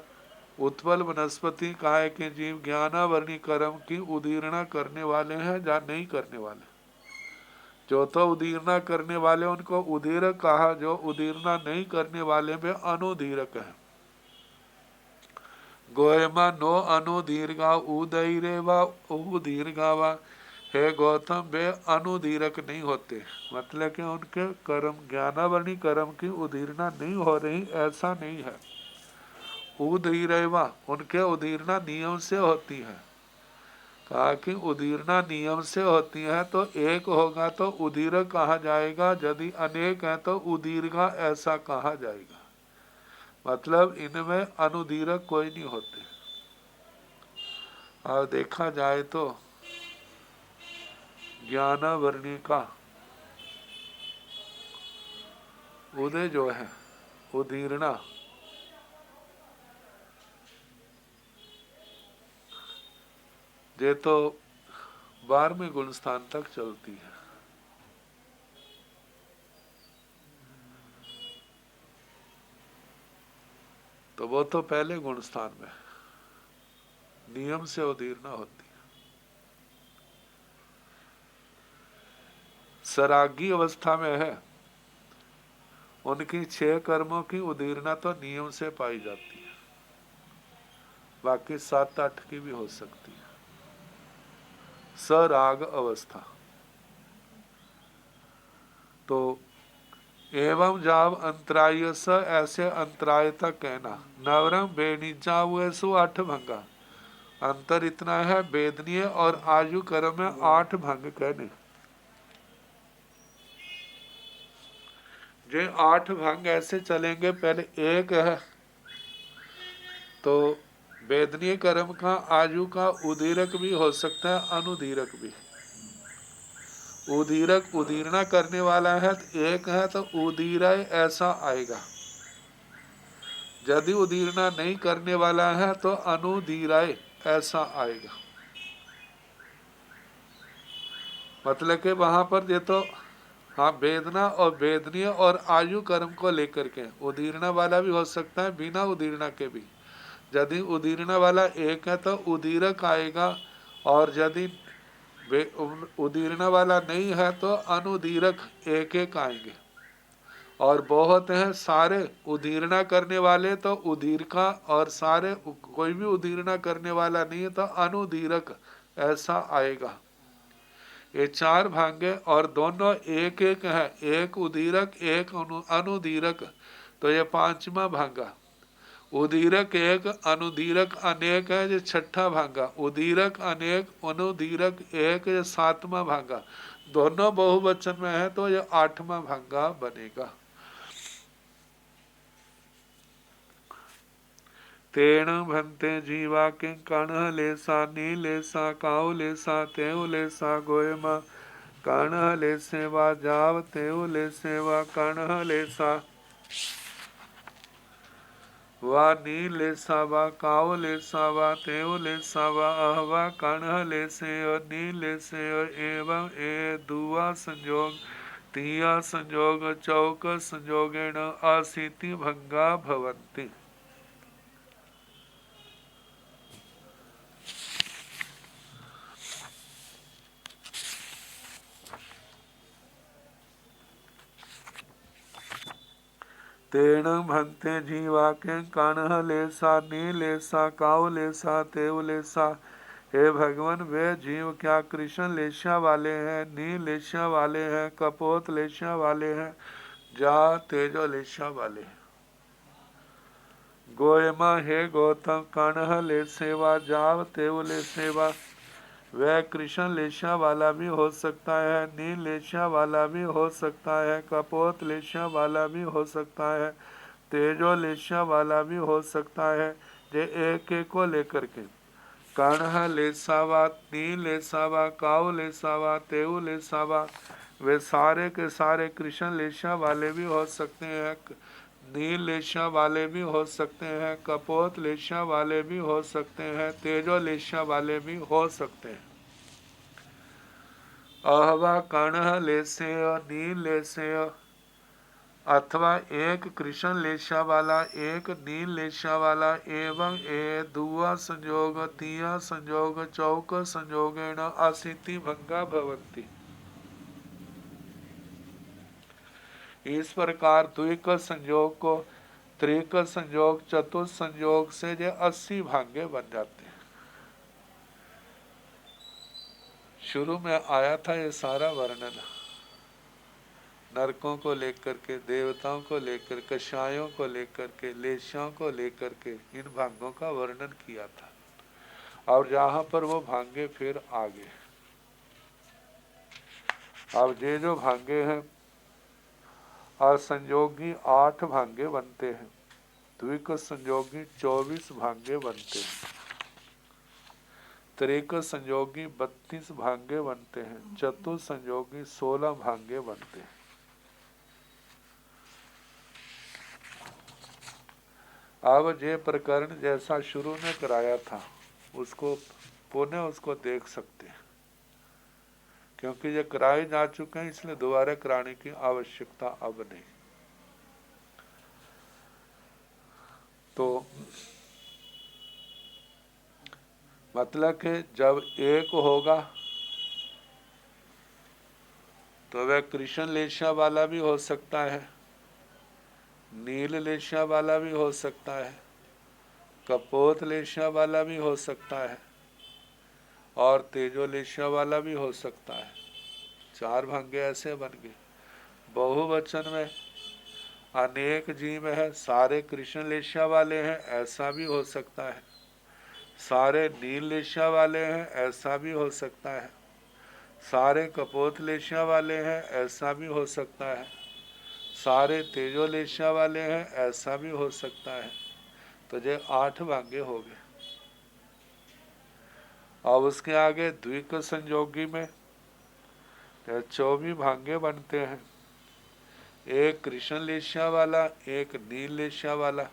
उत्पल वनस्पति काय के जीव ज्ञानावरणी कर्म की उदीर्णा करने वाले हैं या नहीं करने वाले? जो तो उदीर्णा करने वाले उनको उदीरक कहा, जो उदीर्णा नहीं करने वाले वे अनुदीरक है। गोयमा नो अनुदीर्घा उदयरे व उदीर्घा वा। हे गौतम, वे अनुदीरक नहीं होते, मतलब कि उनके कर्म ज्ञानावरणी कर्म की उदीर्णा नहीं हो रही, ऐसा नहीं है। उदीरवा, उनके उदीर्णा नियम से होती है। कहा कि उदीर्णा नियम से होती है, तो एक होगा तो उदीरक कहा जाएगा, यदि अनेक है तो उदीर्घा ऐसा कहा जाएगा। मतलब इनमें अनुदीरक कोई नहीं होते। और देखा जाए तो ज्ञानावरणी का उदय जो है उदीर्णा, ये तो 12वें गुण स्थान तक चलती है। तो वो तो पहले गुण स्थान में नियम से उदीर्णा होती है। सरागी अवस्था में है, उनकी 6 कर्मों की उदीर्णा तो नियम से पाई जाती है, बाकी 7-8 की भी हो सकती है। सराग अवस्था तो एवं जाव अंतराय स ऐसे अंतराय तक कहना। नवरम बेनिजा हुए सु 8 भंगा, अंतर इतना है वेदनीय और आयु कर्म में 8 भंग कहने। जो 8 भंग ऐसे चलेंगे, पहले एक है तो वेदनीय कर्म का आयु का उदीरक भी हो सकता है, अनुदीरक भी। उदीरक उदीर्णा करने वाला है, एक है तो उदीरय ऐसा आएगा। यदि उदीर्णा नहीं करने वाला है तो अनुदीरय ऐसा आएगा। मतलब कि वहां पर ये तो हाँ, वेदना और वेदनीय और आयु कर्म को लेकर के उदीर्णा वाला भी हो सकता है, बिना उदीर्णा के भी। यदि उदीर्णा वाला एक है तो उदीरक आएगा, और यदि उदीर्णा वाला नहीं है तो अनुदीरक एक एक आएंगे। और बहुत हैं सारे उदीर्णा करने वाले तो उदीरका, और सारे कोई भी उदीर्णा करने वाला नहीं है तो अनुदीरक ऐसा आएगा। ये 4 भांगे और दोनों एक एक है, एक उदीरक एक अनुदीरक, तो ये 5वां भांगा। उदीरक एक अनुदीरक अनेक है, ये 6ठा भांगा। उदीरक अनेक अनुदीरक एक, ये 7वां भांगा। दोनों बहुवचन में है तो ये 8वां भांगा बनेगा। तेण भन्ते जीवा किं कर्ण लेसा नीलेसा काउ लेसा तेउ लेसा गोयमा कर्ण ले सेवा जाव तेउ ले सेवा कर्ण लेसा वा नील लेसा वा काउ लेसा वा तेउ लेसा वा अहवा कर्ण ले से और नील ले से और एवं ए दुआ संयोग तिया संयोग चौक संयोगेण अशीति भंगा भवन्ति। तेण भन्ते जीवा के कर्ण लेसा नीलेसा काउ लेसा तेउ लेसा। हे भगवान, वे जीव क्या कृष्ण लेशा वाले हैं, नील लेशा वाले हैं, कपोत लेशा वाले हैं, जा तेजो लेशा वाले हैं। गोयमा हे गौतम कणह ले सेवा जाव तेव ले सेवा। वह कृष्ण लेशा वाला भी हो सकता है, नील लेशा वाला भी हो सकता है, कपोत लेशा वाला भी हो सकता है, तेजो लेशा वाला भी हो सकता है। जे एक एक को लेकर के कणह लेसावा, नील लेसावा, काव लेसावा, तेव लेसावा, वे सारे के सारे कृष्ण लेशा वाले भी हो सकते हैं, नील लेशा वाले भी हो सकते हैं, कपोत लेशा वाले भी हो सकते हैं, तेजो लेशा वाले भी हो सकते हैं। अहवा कणह लेसे नील लेसे अथवा एक कृष्ण लेशा वाला एक नील लेशा वाला एवं ए दुआ संयोग तिया संयोग चौक संयोगेण असिति भंगा भवंती। इस प्रकार द्विक संयोग को त्रिक संयोग चतुर्थ संयोग से जो 80 भांगे बन जाते हैं। शुरू में आया था ये सारा वर्णन नरकों को लेकर के, देवताओं को लेकर, कषायों को लेकर के, लेशाओं को लेकर के इन भांगों का वर्णन किया था। और जहां पर वो भांगे फिर आगे अब ये जो भांगे हैं असंयोगी 8 भांगे बनते हैं, द्विक संयोगी 24 भांगे बनते हैं, त्रिक संयोगी 32 भांगे बनते हैं, चतुर्थ संयोगी 16 भांगे बनते हैं। अब ये प्रकरण जैसा शुरू में कराया था उसको पुनः उसको देख सकते हैं, क्योंकि ये कराए जा चुके हैं, इसलिए दोबारा कराने की आवश्यकता अब नहीं। तो मतलब कि जब एक होगा तो वह कृष्ण लेशा वाला भी हो सकता है, नील लेशा वाला भी हो सकता है, कपोत लेशा वाला भी हो सकता है और तेजो लेशा वाला भी हो सकता है। 4 भांगे ऐसे बन गए। बहुवचन में अनेक जीव है, सारे कृष्ण लेशा वाले हैं, ऐसा भी हो सकता है, सारे नील लेशा वाले हैं, ऐसा भी हो सकता है, सारे कपोत लेशा वाले हैं, ऐसा भी हो सकता है, सारे तेजो लेशा वाले हैं, ऐसा भी हो सकता है। तो ये 8 भांगे हो गए। अब उसके आगे द्विक संयोगी में 24 भांगे बनते हैं, एक कृष्ण लेशा वाला, एक नील लेशा वाला,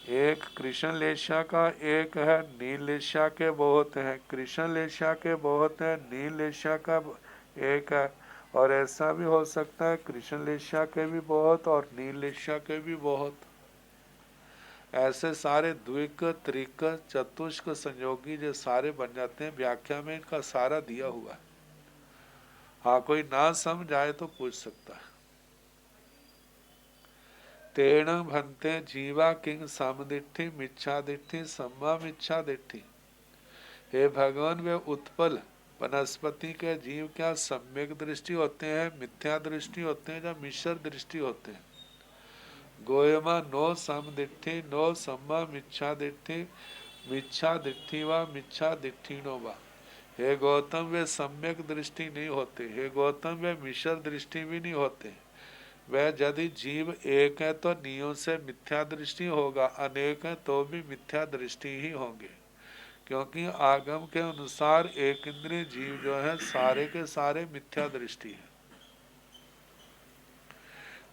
एक कृष्ण लेशा का एक है, नील लेशा के बहुत हैं, कृष्ण लेशा के बहुत हैं, नील लेशा का एक है। और ऐसा भी हो सकता है कृष्ण लेशा के भी बहुत और नील लेशा के भी बहुत। ऐसे सारे द्विक त्रिक चतुष्क संयोगी जो सारे बन जाते हैं। व्याख्या में इनका सारा दिया हुआ है। हाँ, कोई ना समझ आए तो पूछ सकता है। तेण भंते जीवा किंग समदिट्ठि मिच्छा दिट्ठि सम्मा मिच्छा दिट्ठि। हे भगवान, वे उत्पल वनस्पति के जीव क्या सम्यक दृष्टि होते हैं, मिथ्या दृष्टि होते हैं या मिश्र दृष्टि होते हैं। गोयमा नो समदिट्ठि नो सम्मा मिच्छा दिट्ठि मिच्छा दिट्ठि व मिच्छा दिट्ठिनो वा। हे गौतम, वे सम्यक दृष्टि नहीं होते। हे गौतम, वे मिश्र दृष्टि भी नहीं होते। वह यदि जीव एक है तो नियों से मिथ्या दृष्टि होगा, अनेक है तो भी मिथ्या दृष्टि ही होंगे, क्योंकि आगम के अनुसार एक इंद्रिय जीव जो है सारे के सारे मिथ्या दृष्टि है।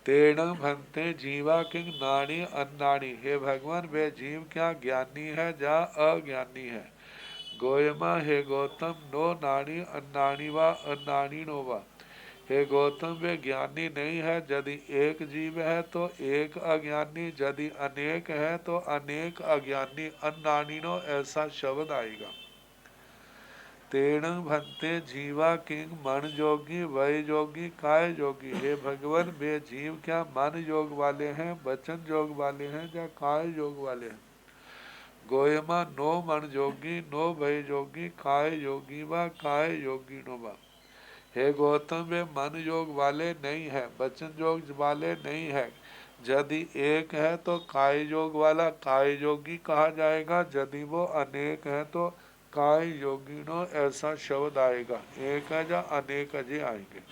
तेण भंते जीवा किंग नाणी अन्नाणी। हे भगवान, वे जीव क्या ज्ञानी है या अज्ञानी है। गोयमा, हे गौतम, नो नाणी अन्नाणी व अन्नाणी नो वा। हे गौतम, वे ज्ञानी नहीं है। यदि एक जीव है तो एक अज्ञानी, यदि अनेक है तो अनेक अज्ञानी। अन्नाणिनो ऐसा शब्द आएगा। तेण भंते जीवा किंग मन जोगी वय जोगी काय जोगी। हे भगवान, वे जीव क्या मन योग वाले हैं, वचन योग वाले हैं या काय योग वाले हैं। गोयमा, नो मन जोगी नो भय जोगी काय योगी व काय योगी नो वा। हे गौतम, वे मन योग वाले नहीं है, वचन योग वाले नहीं है, यदि एक है तो काय योग वाला काय योगी कहा जाएगा, यदि वो अनेक है तो काय योगिनो ऐसा शब्द आएगा। एक है या अनेक अजय आएंगे।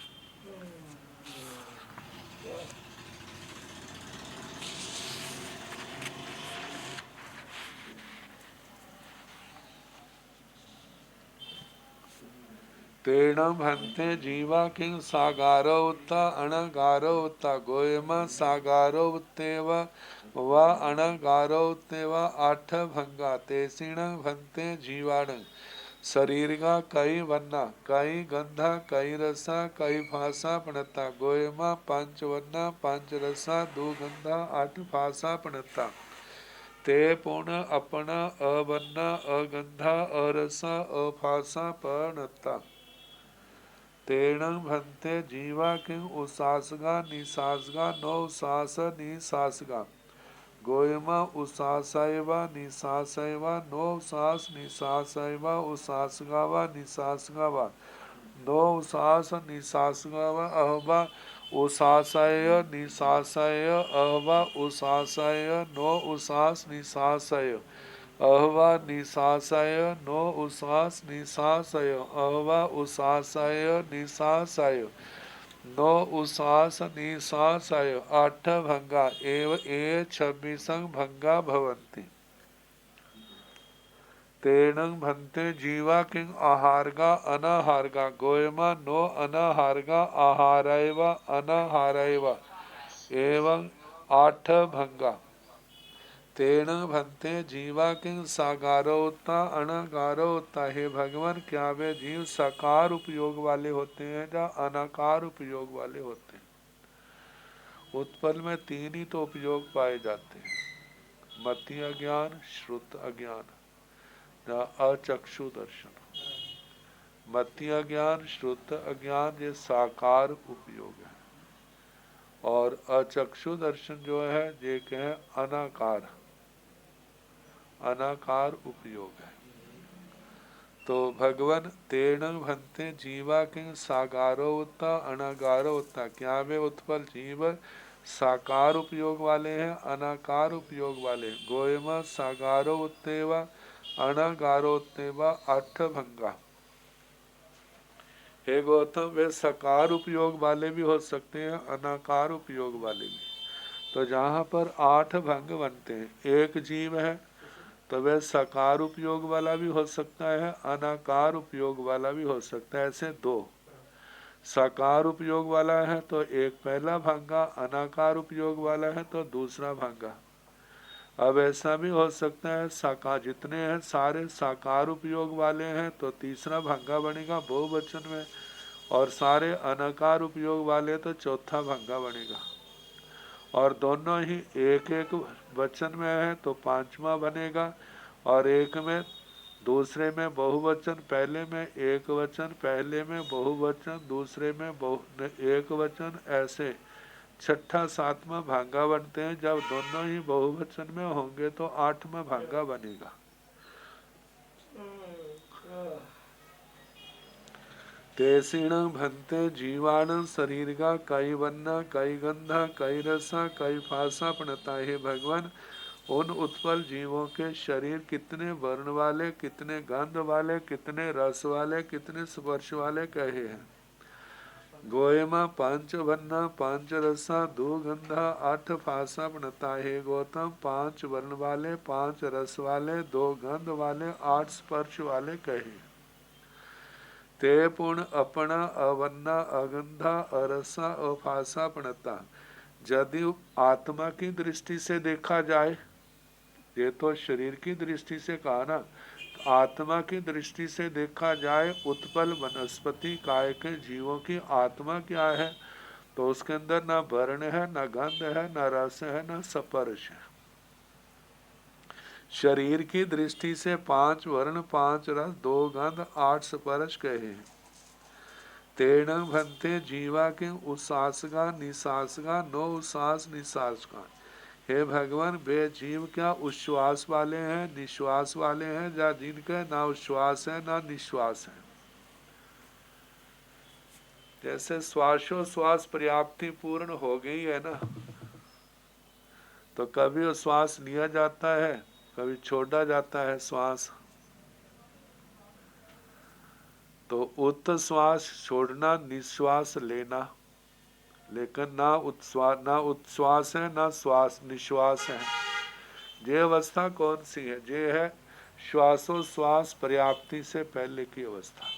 तेण भन्ते जीवा किं सागारो उत्ता अणगारो उत्ता गोयम सागारो उत्तेव व अणगारो उत्तेव आठ भंगा तेसिण भन्ते जीवाण शरीर का कई वन्ना कई गंधा कई रसा कई फासा पणता गोयमा पंच वन्ना पंच रसा दो गंधा आठ फासा पणता ते पुण अपना अवन्ना अगंधा अरसा अफासा पणता तेण भन्ते जीवा किं उसासगा निसासगा नो उसास निसासगा गोयमा उसासैवा निसासैवा नो उसास निसासैवा उसासगावा निसासगावा नो उसास निसासगावा अहवा उसासय निसासय अहवा उसासय नो उसास निसासय अहवा निसासय नो उसास निसासय अहवा उसासय निसासय नो उसास निसासय आठ भंगा एव ए 26 भंगा भवन्ति तेण भन्ते जीवा किं आहारगा अनाहारगा गोयमा नो अनाहारगा आहारैव अनाहारैव एवं आठ भंगा तेण भन्ते जीवा किं सागारोता अनगारोता। हे भगवान, क्या वे जीव साकार उपयोग वाले होते हैं या अनाकार उपयोग वाले होते हैं। उत्पल में तीन ही तो उपयोग पाए जाते हैं, मति अज्ञान, श्रुत अज्ञान या अचक्षु दर्शन। मति अज्ञान, श्रुत अज्ञान ये साकार उपयोग है, और अचक्षु दर्शन जो है ये कहें अनाकार, अनाकार उपयोग है। तो भगवान तेण भन्ते जीवा किं साकारो उत्ता अनाकारो उत्ता। क्या वे उत्पल जीव साकार उपयोग वाले हैं, अनाकार उपयोग वाले। गोयमा साकारो उत्तेवा अनाकारो उत्तेवा अठ भंगा। हे गौतम, वे साकार उपयोग वाले भी हो सकते हैं, अनाकार उपयोग वाले भी। तो जहाँ पर 8 भंग बनते हैं, एक जीव है तो वह साकार उपयोग वाला भी हो सकता है, अनाकार उपयोग वाला भी हो सकता है। ऐसे 2 साकार उपयोग वाला है तो एक पहला भांगा, अनाकार उपयोग वाला है तो दूसरा भांगा। अब ऐसा भी हो सकता है साकार जितने हैं सारे साकार उपयोग वाले हैं तो तीसरा भांगा बनेगा बहुवचन में, और सारे अनाकार उपयोग वाले तो चौथा भांगा बनेगा। और दोनों ही एक एक वचन में है तो पांचवा बनेगा, और एक में दूसरे में बहुवचन, पहले में एक वचन, पहले में बहुवचन, दूसरे में एक वचन, ऐसे छठा सातवां भांगा बनते हैं। जब दोनों ही बहुवचन में होंगे तो 8वां भांगा बनेगा। तेसिण भन्ते जीवाण शरीर का कई वन्ना कई गंधा कई रसा कई फासा पणता। हे भगवान, उन उत्पल जीवों के शरीर कितने वर्ण वाले, कितने गंध वाले, कितने रस वाले, कितने स्पर्श वाले कहे हैं। गोयमा 5 वन्ना 5 रसा 2 गंधा 8 फासा पणता। हे गौतम, 5 वर्ण वाले, 5 रस वाले, 2 गंध वाले, 8 स्पर्श वाले कहे। ते पुण अपना अवन्ना अगंधा अरसा अफासा पणता। यदि आत्मा की दृष्टि से देखा जाए, ये तो शरीर की दृष्टि से कहा ना, आत्मा की दृष्टि से देखा जाए, उत्पल वनस्पति काय के जीवों की आत्मा क्या है, तो उसके अंदर ना वर्ण है, ना गंध है, ना रस है, ना स्पर्श है। शरीर की दृष्टि से 5 वर्ण 5 रस 2 गंध 8 स्पर्श कहे। तेण भन्ते जीवा के उसासगा निसासगा नो उसास निसासगा। हे भगवान, वे जीव क्या उच्छ्वास वाले हैं, निश्वास वाले हैं, या जिनके ना उच्छ्वास है ना निश्वास है। जैसे श्वासोश्वास पर्याप्ति पूर्ण हो गई है ना, तो कभी वो श्वास लिया जाता है, कभी छोड़ा जाता है श्वास। तो उत्श्वास छोड़ना, निश्वास लेना, लेकिन ना उत्श्वास है ना श्वास निश्वास है। ये अवस्था कौन सी है? ये है श्वासोश्वास पर्याप्ति से पहले की अवस्था।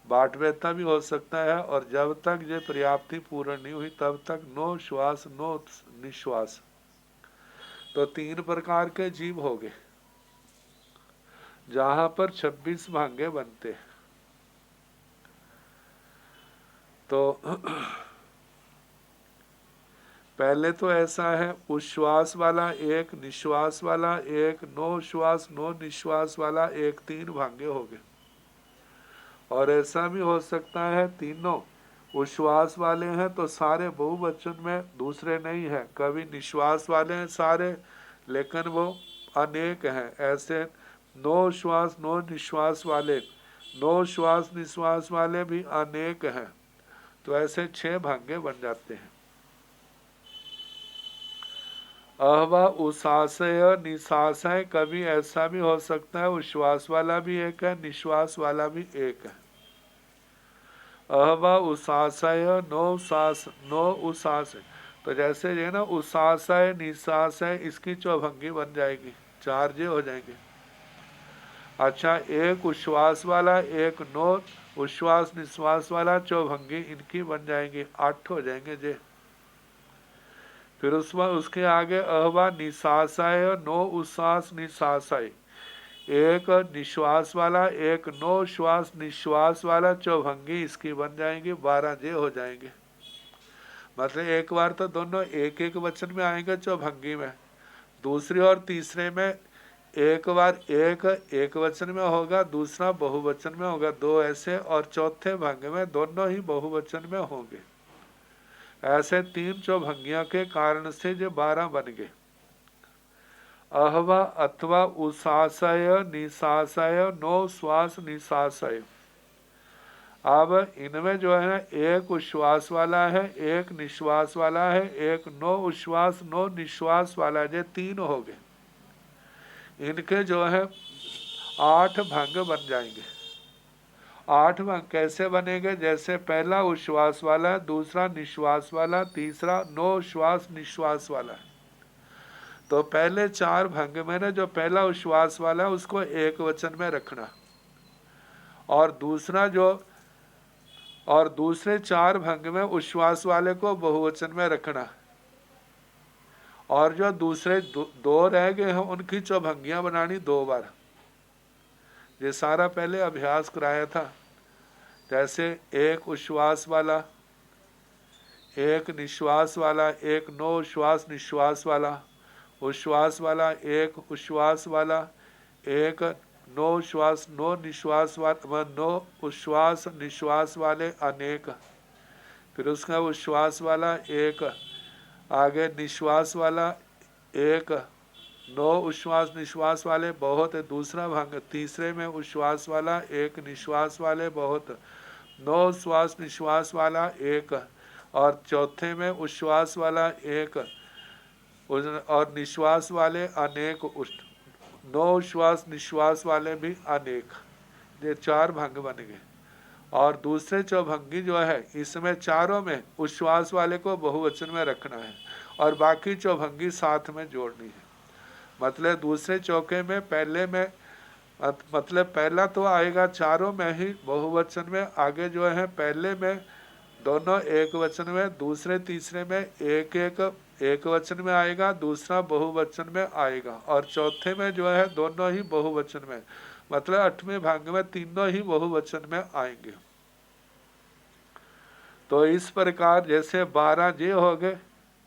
बाटव्यता भी हो सकता है, और जब तक ये पर्याप्ति पूर्ण नहीं हुई तब तक नो श्वास नो निश्वास। तो 3 प्रकार के जीव हो गए, जहां पर 26 भांगे बनते। तो पहले तो ऐसा है, उश्वास वाला एक, निश्वास वाला एक, नो श्वास नो निश्वास वाला एक, 3 भांगे हो गए। और ऐसा भी हो सकता है तीनों उश्वास वाले हैं तो सारे बहुवचन में, दूसरे नहीं है। कभी निश्वास वाले हैं सारे, लेकिन वो अनेक हैं। ऐसे नो श्वास नो निश्वास वाले, नो श्वास निश्वास वाले भी अनेक हैं। तो ऐसे 6 भांगे बन जाते हैं। अहवा उसाशय निशाशय, कभी ऐसा भी हो सकता है उश्वास वाला भी एक है, निश्वास वाला भी एक है। अहवा उसाशय नो उसाशय। तो जैसे ये ना उसाशय निशाशय, इसकी चौभंगी बन जाएगी, 4 जे हो जाएंगे। अच्छा, एक उश्वास वाला एक नो उश्वास निश्वास वाला, चौभंगी इनकी बन जाएंगी, 8 हो जाएंगे जे। फिर उसके आगे अहवा निशाशय नो उश्वास निशाशय, एक निश्वास वाला एक नो श्वास निश्वास वाला, चौभंगी इसकी बन जाएंगी, 12 जे हो जाएंगे। मतलब एक बार तो दोनों एक एक वचन में आएंगे चौभंगी में, दूसरी और तीसरे में एक बार एक वचन में होगा, दूसरा बहुवचन में होगा, 2 ऐसे, और चौथे भंग में दोनों ही बहुवचन में होंगे। ऐसे 3 चौभंगियों के कारण से जो 12 बन गए। अहवा अथवा उसाशय निशाशय नो श्वास निशाशय। अब इनमें जो है एक उश्वास वाला है, एक निश्वास वाला है, एक नो उश्वास नो निश्वास वाला, ये 3 हो गए। इनके जो है 8 भंग बन जाएंगे। 8 भंग कैसे बनेंगे? जैसे पहला उश्वास वाला, दूसरा निश्वास वाला, तीसरा नो श्वास निश्वास वाला। तो पहले 4 भंग में ना जो पहला उश्वास वाला है उसको एक वचन में रखना, और दूसरे 4 भंग में उश्वास वाले को बहुवचन में रखना, और जो दूसरे 2 रह गए हैं उनकी चौभंगियां बनानी 2 बार। ये सारा पहले अभ्यास कराया था। जैसे एक उश्वास वाला, एक निश्वास वाला, एक नो उश्वास निश्वास वाला, उश्वास वाला एक उश्वास वाला, एक नो श्वास नो निश्वास वाला, नो उश्वास निश्वास वाले अनेक। फिर उसका उश्वास वाला एक, आगे निश्वास वाला एक, नो उश्वास निश्वास वाले बहुत, दूसरा भाग तीसरे में उश्वास वाला एक निश्वास वाले बहुत, नो श्वास निश्वास वाला एक, और चौथे में उश्वास वाला एक और निश्वास वाले अनेक, नो श्वास निश्वास वाले भी अनेक। ये 4 भंग बन गए। और दूसरे चौभंगी जो है इसमें चारों में उश्वास वाले को बहुवचन में रखना है, और बाकी चौभंगी साथ में जोड़नी है। मतलब दूसरे चौके में पहले में, मतलब पहला तो आएगा चारों में ही बहुवचन में, आगे जो है पहले में दोनों एक वचन में, दूसरे तीसरे में एक वचन में आएगा, दूसरा बहुवचन में आएगा, और चौथे में जो है दोनों ही बहुवचन में। मतलब 8वें भाग में तीनों ही बहुवचन में आएंगे। तो इस प्रकार जैसे 12 जे हो गए,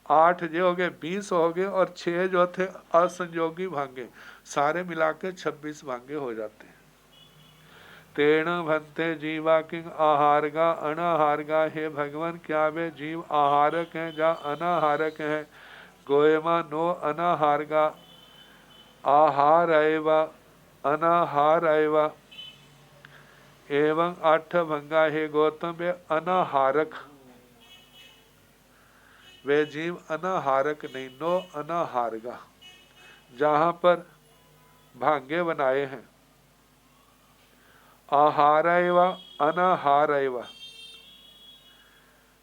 8 जे हो गए, 20 हो गए, और 6 जो थे असंयोगी भांगे, सारे मिला के 26 भांगे हो जाते हैं। तेण भंते जीवा किंग आहारगा अनाहारगा। हे भगवान, क्या वे जीव आहारक हैं या अनाहारक हैं? गोयमा नो अनाहारगा आहार एवा अनाहार एवा। एवं 8 भंगा हे गौतम वे अनाहारक वे जीव अनाहारक नहीं, नो अनाहारगा। जहाँ पर भांगे बनाए हैं, आहारैव अनाहारैव।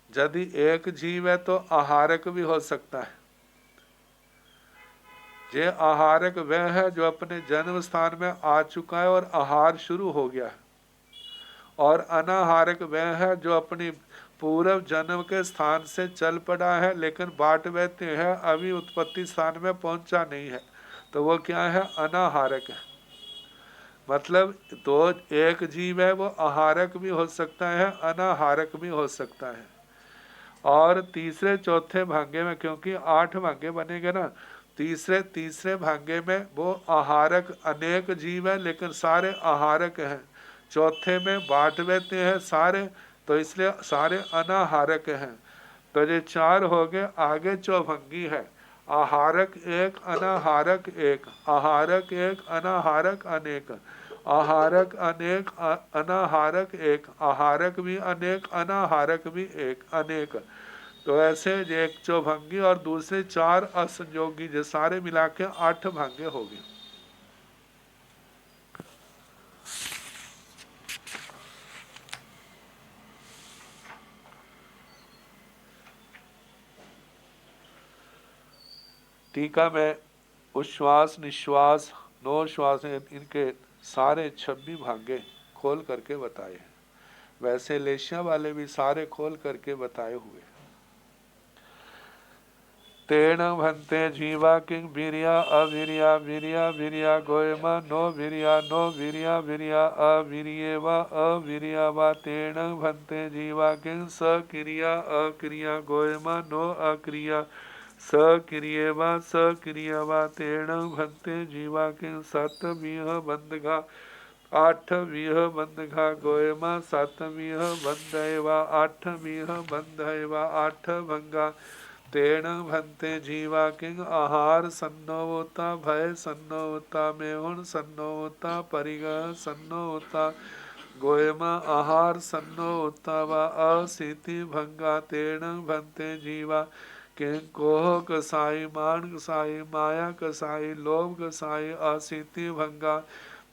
यदि एक जीव है तो आहारक भी हो सकता है। ये आहारक वह है जो अपने जन्म स्थान में आ चुका है और आहार शुरू हो गया है, और अनाहारक वह है जो अपनी पूर्व जन्म के स्थान से चल पड़ा है लेकिन बाट बहते हैं, अभी उत्पत्ति स्थान में पहुंचा नहीं है, तो वो क्या है? अनाहारक है। मतलब तो एक जीव है वो आहारक भी हो सकता है, अनाहारक भी हो सकता है। और तीसरे चौथे भांगे में, क्योंकि 8 भांगे बनेंगे ना, तीसरे भांगे में वो आहारक अनेक जीव है लेकिन सारे आहारक हैं। चौथे में बांट देते हैं सारे, तो इसलिए सारे अनाहारक हैं। तो ये 4 हो गए। आगे चौभंगी है, आहारक एक, अनाहारक एक, आहारक एक, अनाहारक अनेक, आहारक अनेक, अनाहारक एक, आहारक भी अनेक, अनाहारक भी एक, अनेक। तो ऐसे एक चौभंगी और दूसरे 4 असंयोगी, जो सारे मिला के 8 भांगे हो गए। टीका में उच्छ्वास निश्वास 9 श्वास, इनके सारे 26 भांगे खोल करके बताए हैं। वैसे लेशिया वाले भी सारे खोल करके बताए हुए। तेण भन्ते जीवा किंग वीरिया अवीरिया वीरिया वीरिया गोयमा नो वीरिया वीरिया अवीरिये वा अवीरिया वा। तेण भन्ते जीवा किंग सक्रिया अक्रिया गोयमा नो अक्रिया सक्रिय वा सक्रिय वा। तेण भन्ते जीवा किंग सतमीह बंधगा 8वीह बंधगा गोयमा 7वीह बंधय वा 8वीह बंधय वा 8 भंगा। तेण भन्ते जीवा किंग आहार सन्नोता भय सन्नोता मेहुण सन्नोता परिगह सन्नोता गोयमा आहार सन्नोता वा असिति भंगा। तेण भन्ते जीवा किंग कोह कसाई मान कसाई माया कसाई लोभ कसाई असिति भंगा।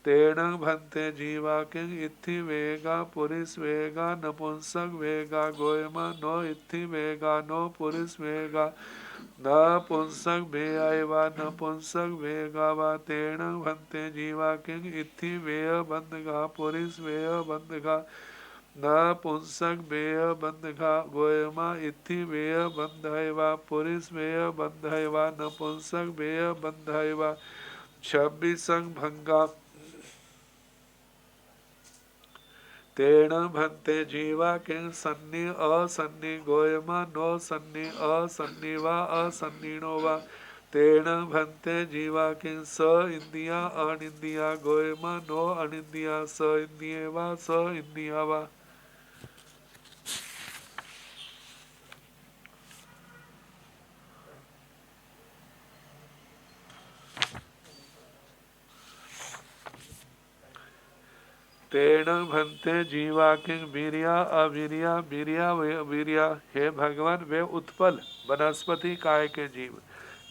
तेण भन्ते जीवा किंग इत्थि वेगा पुरुष वेगा नपुंसक वेगा गोयमा नो इत्थि वेगा नो पुरुष वेगा नपुंसक वेय वा नपुंसक वेगा वा। तेण भन्ते जीवा किंग इत्थि वेय बंधगा पुरुष वेय बंधगा नपुंसक वेय बंधगा गोयमा इत्थि वेय बंधय वा पुरुष वेय बंधय वा नपुंसक वेय बंधय वा। 26 भंगा। तेण भन्ते जीवा किंग सन्नि असन्नि गोयमा नो सन्नि असन्नि वा असन्निनो वा। तेण भन्ते जीवा किंग स इंदिया अनिंदिया गोयमा नो अनिंदिया स इंदिये वा स इंदिया वा। तेण भन्ते जीवा किंग वीरिया अवीरिया वीरिया वीरिया। हे भगवान, वे उत्पल वनस्पति काय के जीव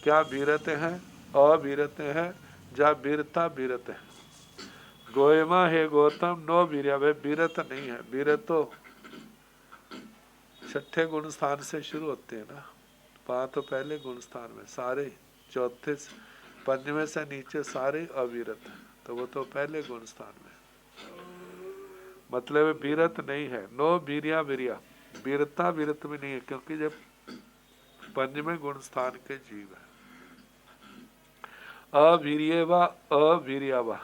क्या वीरत हैं, अवीरत हैं, या वीरता वीरत है। गोयमा हे गौतम नो वीरिया, वे वीरत नहीं है। वीरत तो 6ठे गुण स्थान से शुरू होते हैं ना, 5 तो पहले गुण स्थान में, सारे चौथे 5वें से नीचे सारे अवीरत, तो वो तो पहले गुण स्थान में, मतलब वीरत नहीं है। नो वीरिया वीरिया, वीरता वीरत में नहीं है, क्योंकि जब 5वें गुण स्थान के जीव है। अवीर्य व अवीर्या व,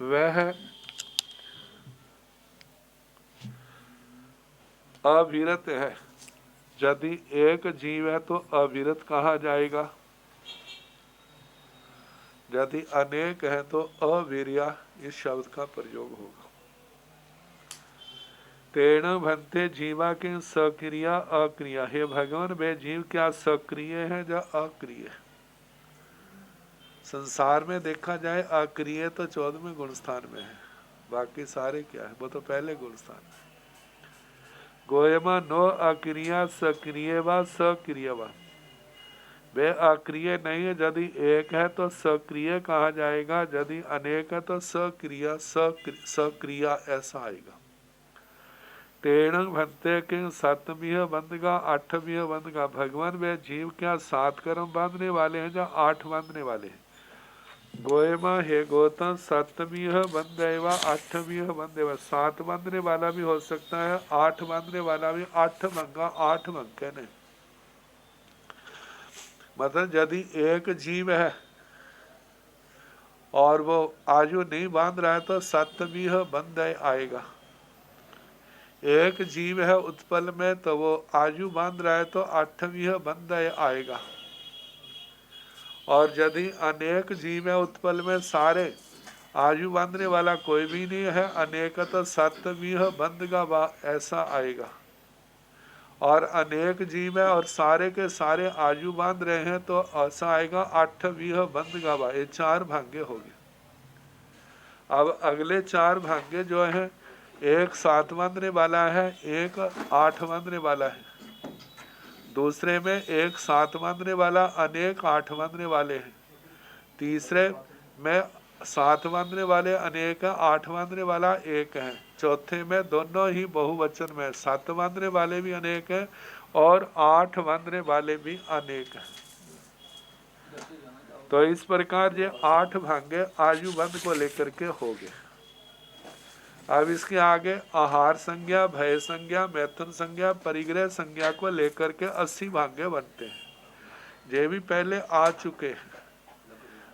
वह अविरत है। यदि एक जीव है तो अविरत कहा जाएगा, यदि अनेक है तो अवीर्या इस शब्द का प्रयोग होगा। तेण भन्ते जीवा के सक्रिया अक्रिया। हे भगवान, वे जीव क्या सक्रिय है या अक्रिय? संसार में देखा जाए अक्रिय तो 14वें गुण स्थान में है, बाकी सारे क्या है, वो तो पहले गुण स्थान है। गोयमा नो अक्रिया सक्रिय व सक्रिय व। वे अक्रिय नहीं है, यदि एक है तो सक्रिय कहा जाएगा, यदि अनेक है तो सक्रिया सक्रिया ऐसा आएगा। तेण भंते के सतमीह बंधगा अठमीह बंधगा। भगवान वे जीव क्या 7 कर्म बांधने वाले हैं या 8 बांधने वाले हैं? गोयमा हे गौतम सतमीह बंधेवा 8वीं बंधेवा। 7 बांधने वाला भी हो सकता है, 8 बांधने वाला भी। 8 भंगा 8 भंगे ने, मतलब यदि एक जीव है और वो आयु नहीं बांध रहा है तो 7वीं बंध आएगा। एक जीव है उत्पल में तो वो आयु बांध रहा है तो 8वीं बंध आएगा। और यदि अनेक जीव है उत्पल में, सारे आयु बांधने वाला कोई भी नहीं है, अनेक तो 7वीं बंध का ऐसा आएगा। और अनेक जीव है और सारे के सारे आयु बांध रहे हैं तो ऐसा आएगा 8वीं बंध का। ये 4 भांगे हो गए। अब अगले 4 भांगे जो हैं, एक 7 बांधने वाला है, एक 8 बांधने वाला है। दूसरे में एक 7 बांधने वाला, अनेक 8 बांधने वाले हैं। तीसरे में 7 बांधने वाले अनेक, 8 बांधने वाला एक है। चौथे में दोनों ही बहुवचन में, 7 बांधने वाले भी अनेक हैं और 8 बांधने वाले भी अनेक हैं। तो इस प्रकार ये 8 भांगे आयु बंध को लेकर के हो गए। अब इसके आगे आहार संज्ञा, भय संज्ञा, मैथुन संज्ञा, परिग्रह संज्ञा को लेकर के 80 भांगे बनते हैं। ये भी पहले आ चुके हैं,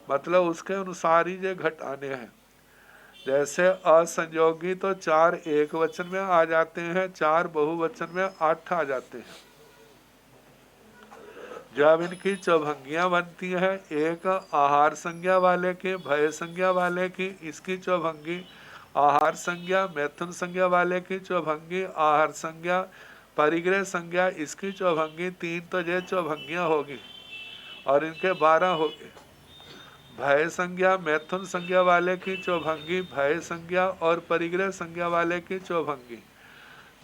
मतलब उसके अनुसार ही ये घटाने हैं। जैसे असंयोगी तो 4 एक वचन में आ जाते हैं, 4 बहुवचन में 8 आ जाते हैं। जब इनकी चौभंगियां बनती है, एक आहार संज्ञा वाले की, भय संज्ञा वाले की इसकी चौभंगी, आहार संज्ञा मैथुन संज्ञा वाले की चौभंगी, आहार संज्ञा परिग्रह संज्ञा इसकी चौभंगी, 3 तो ये चौभंगियां होगी और इनके 12 हो गए। भय संज्ञा मैथुन संज्ञा वाले की चौभंगी, भय संज्ञा और परिग्रह संज्ञा वाले की चौभंगी,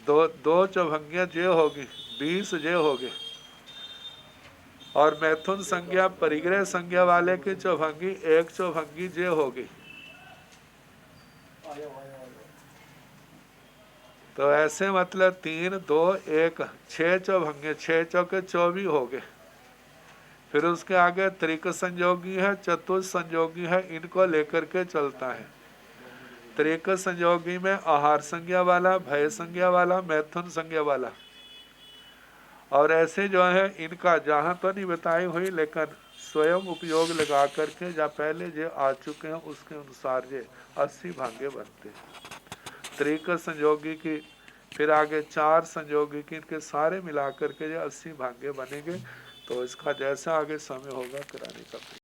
दो चौभंगियां जे होगी, 20 जे होगे। और मैथुन संज्ञा परिग्रह संज्ञा वाले की चौभंगी, 1 चौभंगी जे होगी। तो ऐसे मतलब 3 2 1 6 चौभंगे, 6 चौके 24 हो गए। फिर उसके आगे त्रिक संयोगी है, चतुर्थ संयोगी है, इनको लेकर के चलता है। त्रिक संयोगी में आहार संज्ञा वाला, भय संज्ञा वाला, मैथुन संज्ञा वाला। और ऐसे जो है इनका जहाँ तो नहीं बताई हुई, लेकिन स्वयं उपयोग लगा करके या पहले जो आ चुके हैं उसके अनुसार ये 80 भांगे बनते हैं। त्रिक संयोगी की, फिर आगे 4 संयोगी की, इनके सारे मिला करके जो 80 भांगे बनेंगे। तो इसका जैसा आगे समय होगा कराने का।